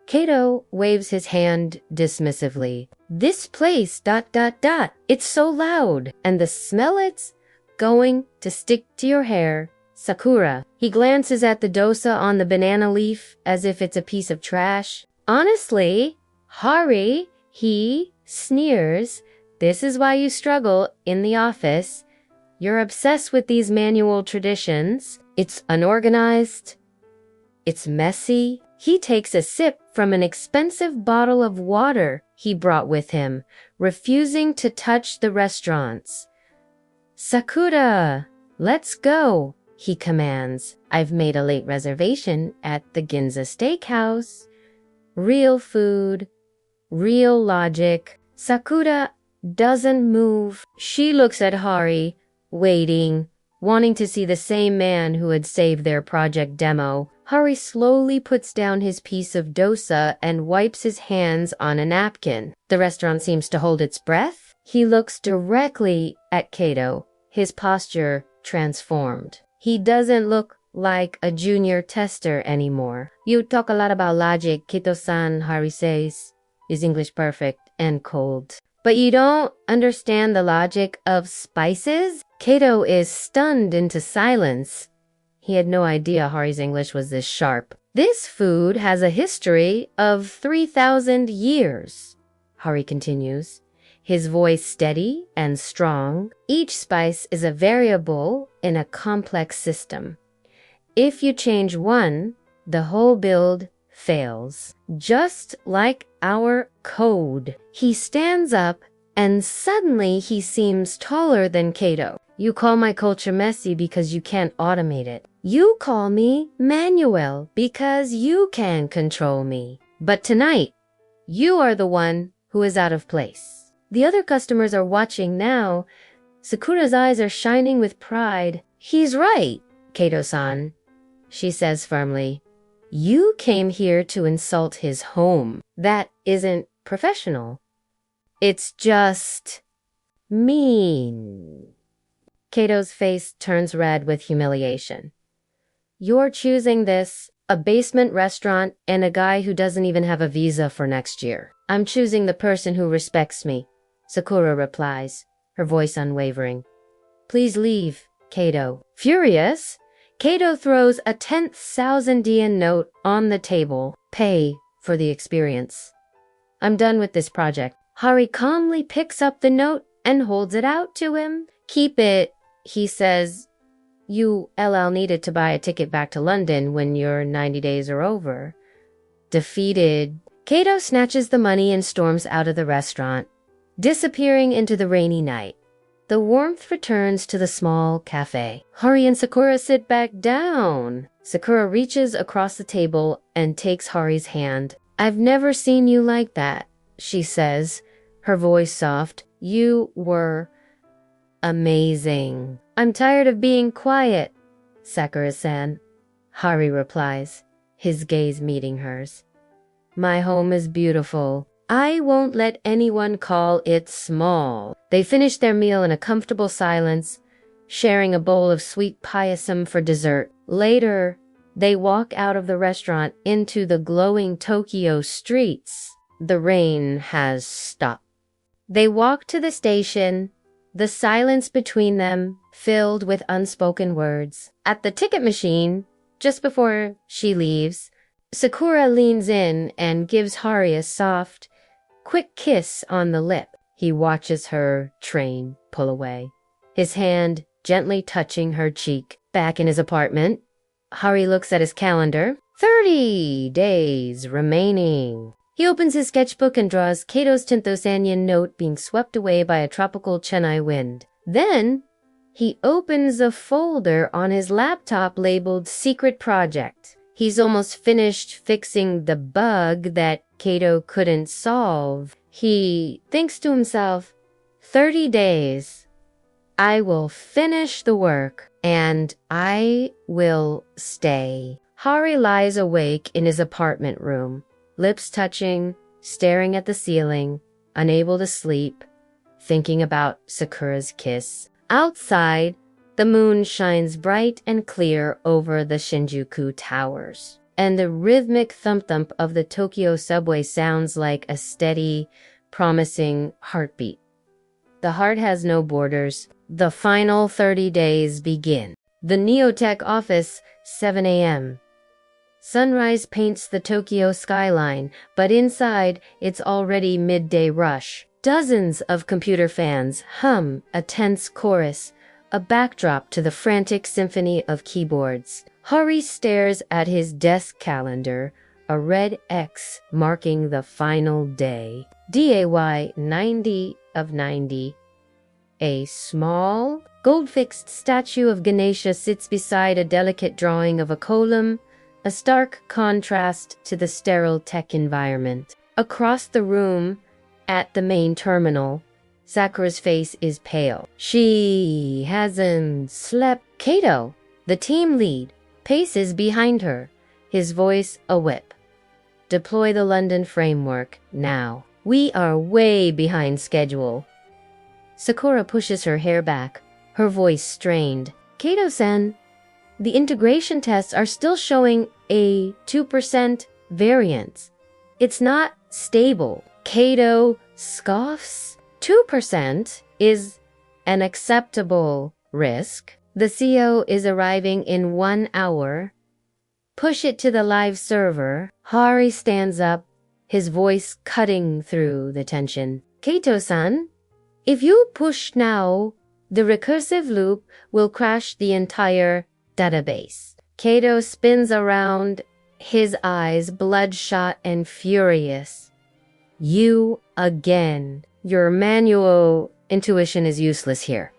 Kaito waves his hand dismissively. "This place, ... It's so loud, and the smell it's going to stick to your hair." Sakura. He glances at the dosa on the banana leaf as if it's a piece of trash. "Honestly, Hari," he sneers, "this is why you struggle in the office. You're obsessed with these manual traditions. It's unorganized. It's messy." He takes a sip from an expensive bottle of water he brought with him, refusing to touch the restaurants. "Sakura, let's go," he commands. "I've made a late reservation at the Ginza Steakhouse." Real food, real logic. Sakura doesn't move. She looks at Hari, waiting, wanting to see the same man who had saved their project demo. Hari slowly puts down his piece of dosa and wipes his hands on a napkin. The restaurant seems to hold its breath. He looks directly at Kaito, his posture transformed. He doesn't look like a junior tester anymore. "You talk a lot about logic, Kaito-san," Hari says, his English perfect and cold. "But you don't understand the logic of spices?" Kaito is stunned into silence. He had no idea Hari's English was this sharp. "This food has a history of 3,000 years, Hari continues, his voice steady and strong. "Each spice is a variable in a complex system. If you change one, the whole build fails. Just like our code." He stands up, and suddenly he seems taller than Kaito. "You call my culture messy because you can't automate it. You call me manual because you can control me. But tonight, you are the one who is out of place." The other customers are watching now. Sakura's eyes are shining with pride. "He's right, Kaito-san," she says firmly. "You came here to insult his home. That isn't professional. It's just mean." Kaito's face turns red with humiliation. "You're choosing this, a basement restaurant, and a guy who doesn't even have a visa for next year." "I'm choosing the person who respects me," Sakura replies, her voice unwavering. "Please leave, Kaito." Furious, Kaito throws a 10,000 yen note on the table. "Pay for the experience. I'm done with this project." Hari calmly picks up the note and holds it out to him. "Keep it he says, you LL needed to buy a ticket back to London when your 90 days are over. Defeated, Kaito snatches the money and storms out of the restaurant, disappearing into the rainy night. The warmth returns to the small cafe. Hari and Sakura sit back down. Sakura reaches across the table and takes Hari's hand. I've never seen you like that, she says, her voice soft. You were amazing. I'm tired of being quiet, Sakura-san. Hari replies, his gaze meeting hers. My home is beautiful. I won't let anyone call it small. They finish their meal in a comfortable silence, sharing a bowl of sweet payasam for dessert. Later, they walk out of the restaurant into the glowing Tokyo streets. The rain has stopped. They walk to the station, the silence between them filled with unspoken words. At the ticket machine, just before she leaves, Sakura leans in and gives Hari a soft, quick kiss on the lip. He watches her train pull away, his hand gently touching her cheek. Back in his apartment, Hari looks at his calendar. 30 days remaining. He opens his sketchbook and draws Kaito's Tinthosanyan note being swept away by a tropical Chennai wind. Then, he opens a folder on his laptop labeled Secret Project. He's almost finished fixing the bug that Kaito couldn't solve. He thinks to himself, 30 days. I will finish the work, and I will stay. Hari lies awake in his apartment room, lips touching, staring at the ceiling, unable to sleep, thinking about Sakura's kiss. Outside, the moon shines bright and clear over the Shinjuku towers, and the rhythmic thump-thump of the Tokyo subway sounds like a steady, promising heartbeat. The heart has no borders. The final 30 days begin. The NeoTech office, 7 a.m. Sunrise paints the Tokyo skyline, but inside, it's already midday rush. Dozens of computer fans hum a tense chorus, a backdrop to the frantic symphony of keyboards. Hari stares at his desk calendar, a red X marking the final day. DAY 90 of 90. A small, gold-fixed statue of Ganesha sits beside a delicate drawing of a column, a stark contrast to the sterile tech environment. Across the room, at the main terminal, Sakura's face is pale. She hasn't slept. Kaito, the team lead, paces behind her, his voice a whip. Deploy the London framework, now. We are way behind schedule. Sakura pushes her hair back, her voice strained. Kaito-san, the integration tests are still showing a 2% variance. It's not stable. Kaito scoffs. 2% is an acceptable risk. The CO is arriving in 1 hour. Push it to the live server. Hari stands up, his voice cutting through the tension. Kaito-san, if you push now, the recursive loop will crash the entire database. Kaito spins around, his eyes bloodshot and furious. You again. Your manual intuition is useless here.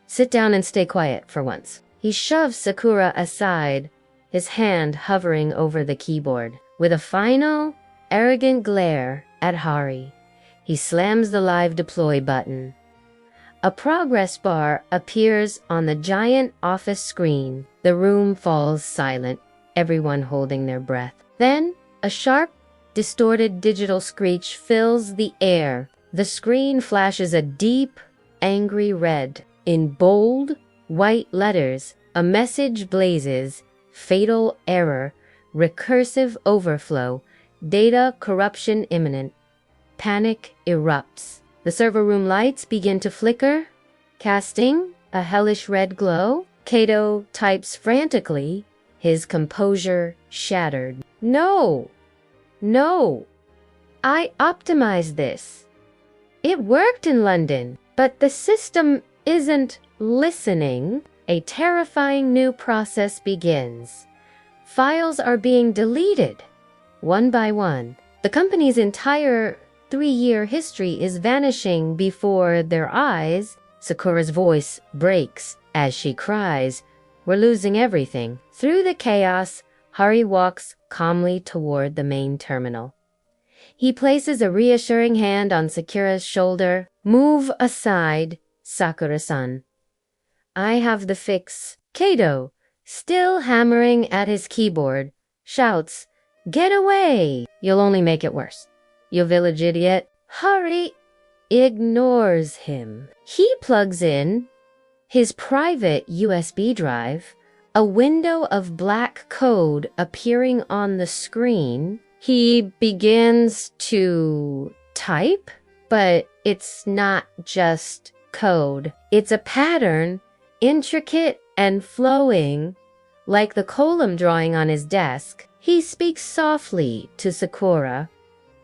Sit down and stay quiet for once. He shoves Sakura aside, his hand hovering over the keyboard. With a final, arrogant glare at Hari, he slams the live deploy button. A progress bar appears on the giant office screen. The room falls silent, everyone holding their breath. Then, a sharp, distorted digital screech fills the air. The screen flashes a deep, angry red. In bold, white letters, a message blazes. Fatal error. Recursive overflow. Data corruption imminent. Panic erupts. The server room lights begin to flicker, casting a hellish red glow. Kaito types frantically, his composure shattered. No! No! I optimized this. It worked in London, but the system isn't listening, a terrifying new process begins. Files are being deleted, one by one. The company's entire 3-year history is vanishing before their eyes. Sakura's voice breaks as she cries, "We're losing everything." Through the chaos, Hari walks calmly toward the main terminal. He places a reassuring hand on Sakura's shoulder. "Move aside, Sakura-san. I have the fix." Kaito, still hammering at his keyboard, shouts, "Get away! You'll only make it worse, you village idiot." Hari ignores him. He plugs in his private USB drive, a window of black code appearing on the screen. He begins to type, but it's not just code. It's a pattern, intricate and flowing, like the column drawing on his desk. He speaks softly to Sakura,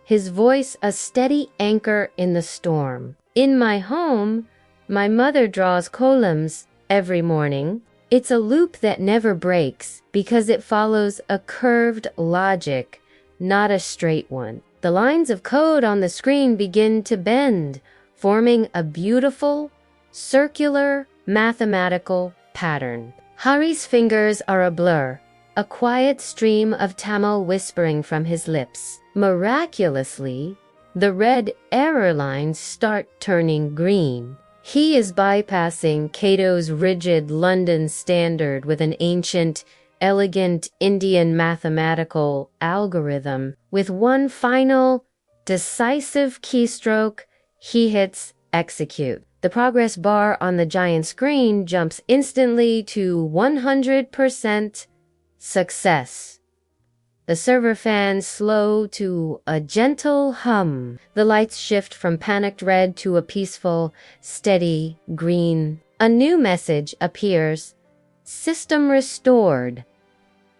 his voice a steady anchor in the storm. "In my home, my mother draws columns every morning. It's a loop that never breaks because it follows a curved logic, not a straight one." The lines of code on the screen begin to bend, forming a beautiful, circular, mathematical pattern. Hari's fingers are a blur, a quiet stream of Tamil whispering from his lips. Miraculously, the red error lines start turning green. He is bypassing Kaito's rigid London standard with an ancient, elegant Indian mathematical algorithm. With one final, decisive keystroke, he hits execute. The progress bar on the giant screen jumps instantly to 100% success. The server fans slow to a gentle hum. The lights shift from panicked red to a peaceful, steady green. A new message appears. "System restored.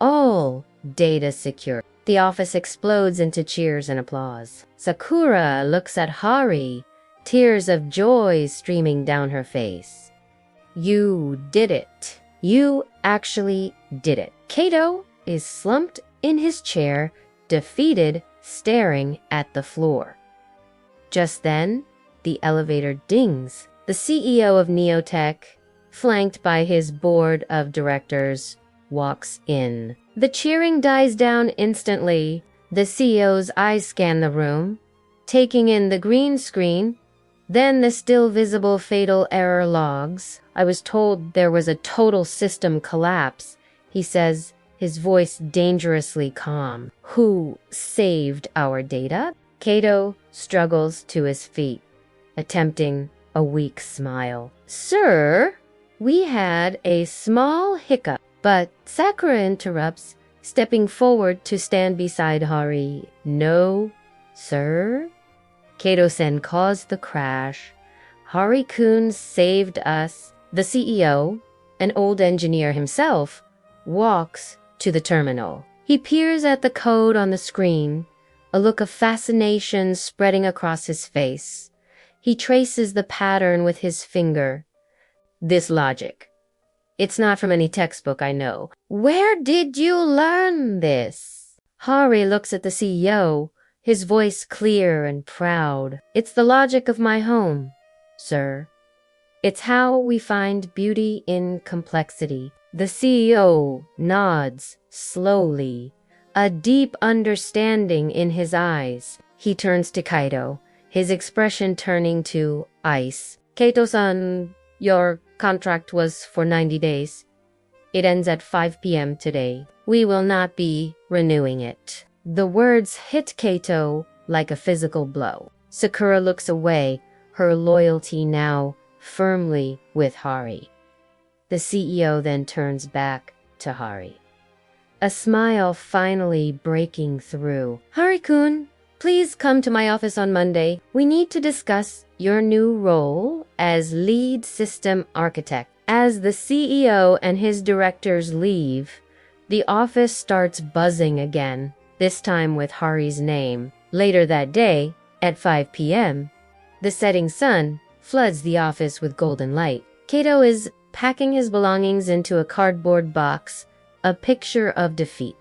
All data secure." The office explodes into cheers and applause. Sakura looks at Hari, tears of joy streaming down her face. "You did it. You actually did it." Kaito is slumped in his chair, defeated, staring at the floor. Just then, the elevator dings. The CEO of NeoTech, flanked by his board of directors, walks in. The cheering dies down instantly. The CEO's eyes scan the room, taking in the green screen, then the still visible fatal error logs. "I was told there was a total system collapse," he says, his voice dangerously calm. "Who saved our data?" Kaito struggles to his feet, attempting a weak smile. "Sir, we had a small hiccup." But Sakura interrupts, stepping forward to stand beside Hari. "No, sir. Kaito-sen caused the crash. Hari-kun saved us." The CEO, an old engineer himself, walks to the terminal. He peers at the code on the screen, a look of fascination spreading across his face. He traces the pattern with his finger. "This logic. It's not from any textbook, I know. Where did you learn this?" Hari looks at the CEO, his voice clear and proud. "It's the logic of my home, sir. It's how we find beauty in complexity." The CEO nods slowly, a deep understanding in his eyes. He turns to Kaito, his expression turning to ice. "Kaito-san, your contract was for 90 days. It ends at 5 p.m. today. We will not be renewing it." The words hit Kaito like a physical blow. Sakura looks away, her loyalty now firmly with Hari. The CEO then turns back to Hari, a smile finally breaking through. "Hari-kun, please come to my office on Monday. We need to discuss your new role as lead system architect." As the CEO and his directors leave, the office starts buzzing again, this time with Hari's name. Later that day, at 5 p.m., the setting sun floods the office with golden light. Kaito is packing his belongings into a cardboard box, a picture of defeat.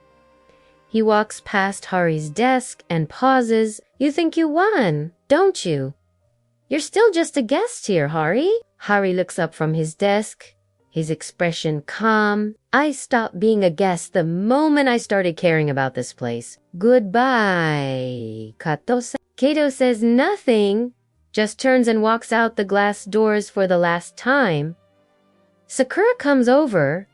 He walks past Hari's desk and pauses. You think you won, don't you? You're still just a guest here, Hari. Hari looks up from his desk, his expression calm. I stopped being a guest the moment I started caring about this place. Goodbye, Kaito-san. Kaito says nothing, just turns and walks out the glass doors for the last time. Sakura comes over.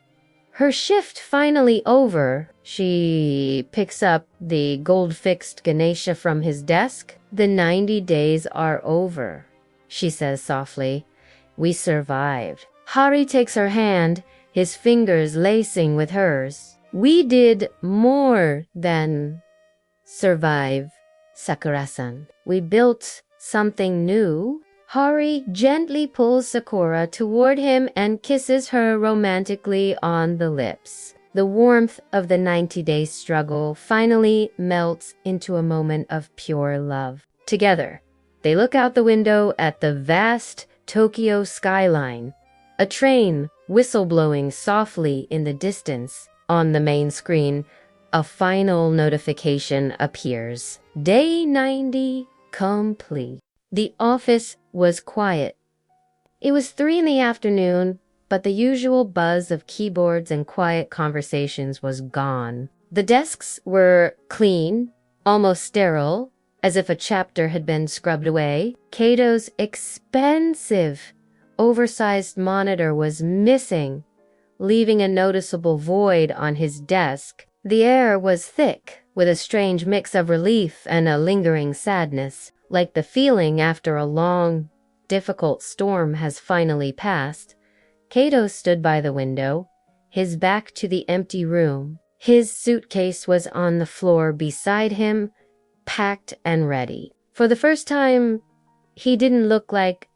Her shift finally over. She picks up the gold-fixed Ganesha from his desk. The 90 days are over, she says softly. We survived. Hari takes her hand, his fingers lacing with hers. We did more than survive, Sakura-san. We built something new. Hari gently pulls Sakura toward him and kisses her romantically on the lips. The warmth of the 90-day struggle finally melts into a moment of pure love. Together, they look out the window at the vast Tokyo skyline. A train whistle blowing softly in the distance. On the main screen, a final notification appears. Day 90 complete. The office was quiet. It was 3 in the afternoon, but the usual buzz of keyboards and quiet conversations was gone. The desks were clean, almost sterile, as if a chapter had been scrubbed away. Kaito's expensive, oversized monitor was missing, leaving a noticeable void on his desk. The air was thick, with a strange mix of relief and a lingering sadness, like the feeling after a long, difficult storm has finally passed. Kaito stood by the window, his back to the empty room. His suitcase was on the floor beside him, packed and ready. For the first time, he didn't look like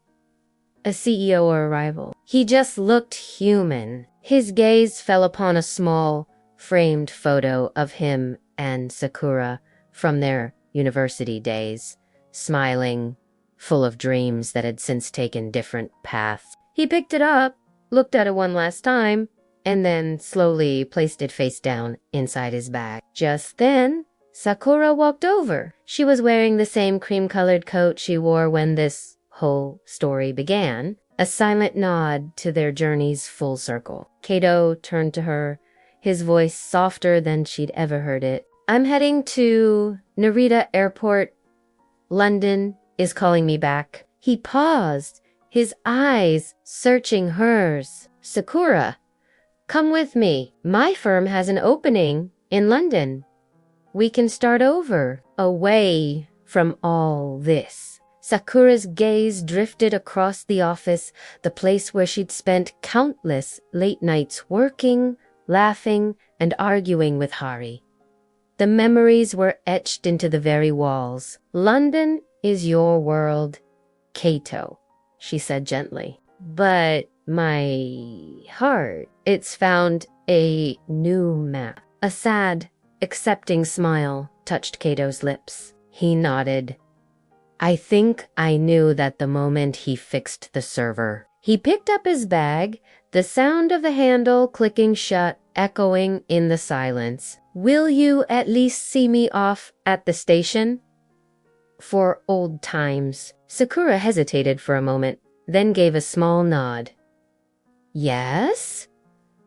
a CEO or a rival. He just looked human. His gaze fell upon a small, framed photo of him and Sakura from their university days, smiling, full of dreams that had since taken different paths. He picked it up, looked at it one last time, and then slowly placed it face down inside his bag. Just then, Sakura walked over. She was wearing the same cream-colored coat she wore when this whole story began, a silent nod to their journey's full circle. Kaito turned to her, his voice softer than she'd ever heard it. I'm heading to Narita Airport. London is calling me back. He paused, his eyes searching hers. Sakura, come with me. My firm has an opening in London. We can start over, away from all this. Sakura's gaze drifted across the office, the place where she'd spent countless late nights working, laughing, and arguing with Hari. The memories were etched into the very walls. London is your world, Kaito, she said gently. But my heart, it's found a new map. A sad, accepting smile touched Kaito's lips. He nodded. I think I knew that the moment he fixed the server. He picked up his bag, the sound of the handle clicking shut echoing in the silence. Will you at least see me off at the station? For old times. Sakura hesitated for a moment, then gave a small nod. Yes?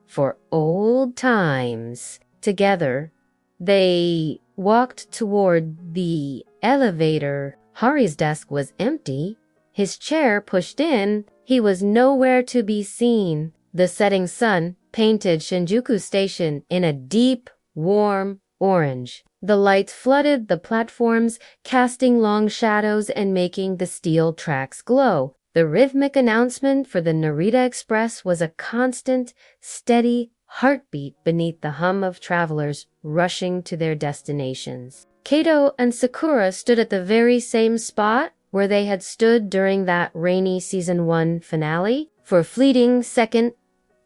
For old times. Together, they walked toward the elevator. Hari's desk was empty. His chair pushed in. He was nowhere to be seen. The setting sun painted Shinjuku Station in a deep, warm orange. The lights flooded the platforms, casting long shadows and making the steel tracks glow. The rhythmic announcement for the Narita Express was a constant, steady heartbeat beneath the hum of travelers rushing to their destinations. Kaito and Sakura stood at the very same spot where they had stood during that rainy Season 1 finale. For a fleeting second,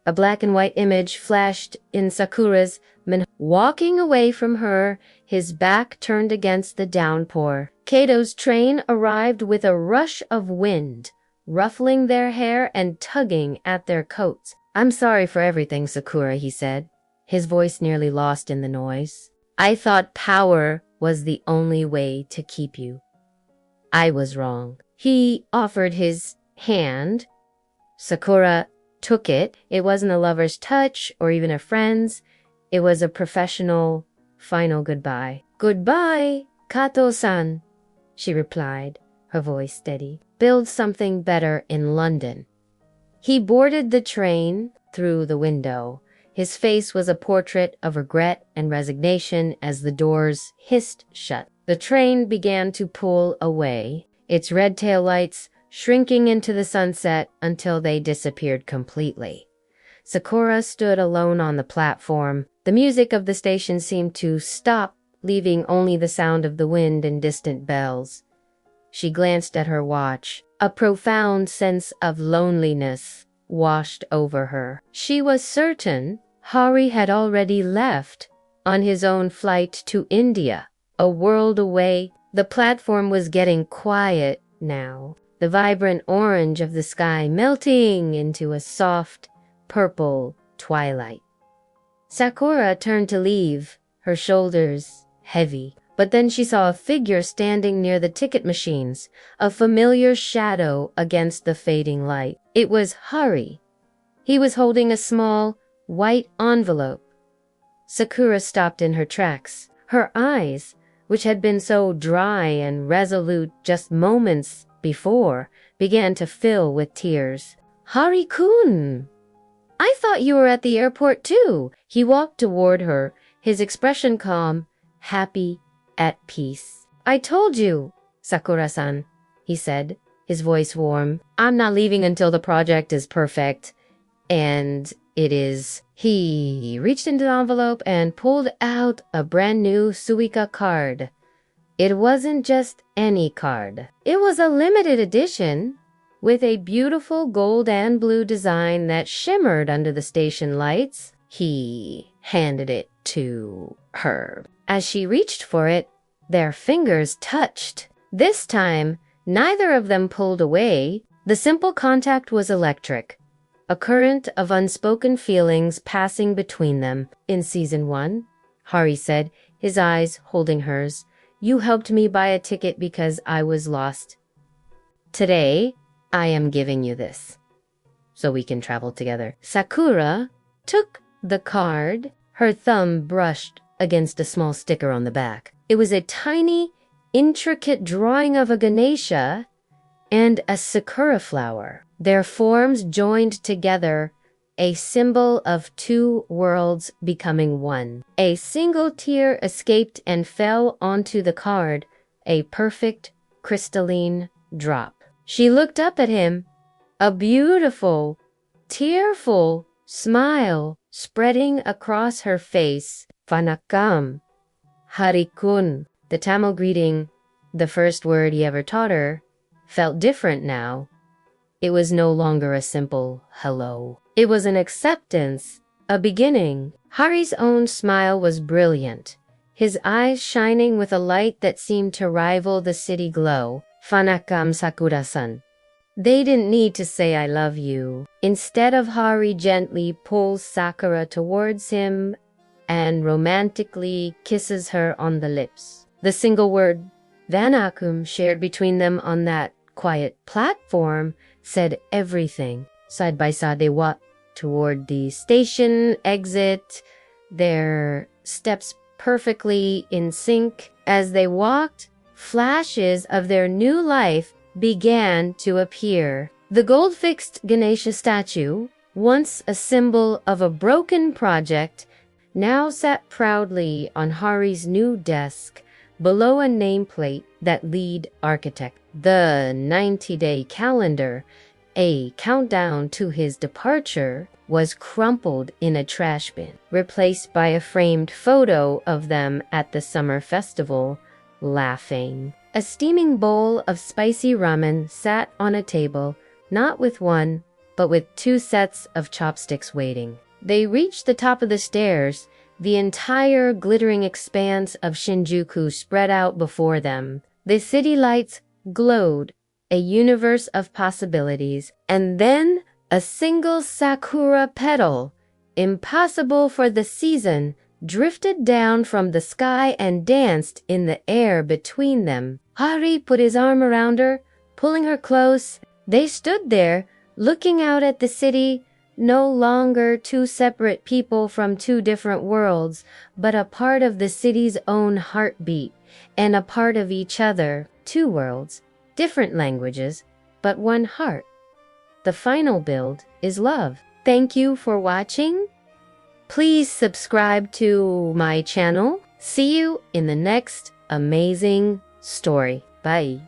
a black and white image flashed in Sakura's mind. Walking away from her, his back turned against the downpour. Kaito's train arrived with a rush of wind, ruffling their hair and tugging at their coats. "I'm sorry for everything, Sakura," he said, his voice nearly lost in the noise. "I thought power was the only way to keep you. I was wrong." He offered his hand. Sakura took it. It wasn't a lover's touch or even a friend's. It was a professional final goodbye. "Goodbye, Kato-san," she replied, her voice steady. "Build something better in London." He boarded the train through the window. His face was a portrait of regret and resignation as the doors hissed shut. The train began to pull away, its red tail lights shrinking into the sunset until they disappeared completely. Sakura stood alone on the platform. The music of the station seemed to stop, leaving only the sound of the wind and distant bells. She glanced at her watch. A profound sense of loneliness washed over her. She was certain Hari had already left on his own flight to India, a world away. The platform was getting quiet now, the vibrant orange of the sky melting into a soft purple twilight. Sakura turned to leave, her shoulders heavy. But then she saw a figure standing near the ticket machines, a familiar shadow against the fading light. It was Hari. He was holding a small, white envelope. Sakura stopped in her tracks. Her eyes, which had been so dry and resolute just moments before, began to fill with tears. "Hari-kun! I thought you were at the airport too." He walked toward her, his expression calm, happy, at peace. "I told you, Sakura-san," he said, his voice warm. "I'm not leaving until the project is perfect. And it is." He reached into the envelope and pulled out a brand new Suica card. It wasn't just any card. It was a limited edition with a beautiful gold and blue design that shimmered under the station lights. He handed it to her. As she reached for it, their fingers touched. This time, neither of them pulled away. The simple contact was electric, a current of unspoken feelings passing between them. "In season 1, Hari said, his eyes holding hers, "you helped me buy a ticket because I was lost. Today, I am giving you this, so we can travel together." Sakura took the card. Her thumb brushed against a small sticker on the back. It was a tiny, intricate drawing of a Ganesha and a sakura flower, their forms joined together, a symbol of two worlds becoming one. A single tear escaped and fell onto the card, a perfect, crystalline drop. She looked up at him, a beautiful, tearful smile spreading across her face. "Vanakkam, Hari-kun." The Tamil greeting, the first word he ever taught her, felt different now. It was no longer a simple hello. It was an acceptance, a beginning. Hari's own smile was brilliant, his eyes shining with a light that seemed to rival the city glow. "Vanakkam, Sakura-san." They didn't need to say "I love you." Instead of Hari gently pulls Sakura towards him and romantically kisses her on the lips. The single word Vanakkam shared between them on that quiet platform said everything. Side by side they walked toward the station exit, their steps perfectly in sync. As they walked, flashes of their new life began to appear. The gold-fixed Ganesha statue, once a symbol of a broken project, now sat proudly on Hari's new desk, below a nameplate that lead architect. The 90-day calendar, a countdown to his departure, was crumpled in a trash bin, replaced by a framed photo of them at the summer festival, laughing. A steaming bowl of spicy ramen sat on a table, not with one, but with 2 sets of chopsticks waiting. They reached the top of the stairs, the entire glittering expanse of Shinjuku spread out before them. The city lights glowed a universe of possibilities, and then a single sakura petal, impossible for the season, drifted down from the sky and danced in the air between them. Hari put his arm around her, pulling her close. They stood there, looking out at the city, no longer two separate people from two different worlds, but a part of the city's own heartbeat, and a part of each other. Two worlds, different languages, but one heart. The final build is love. Thank you for watching. Please subscribe to my channel. See you in the next amazing story. Bye.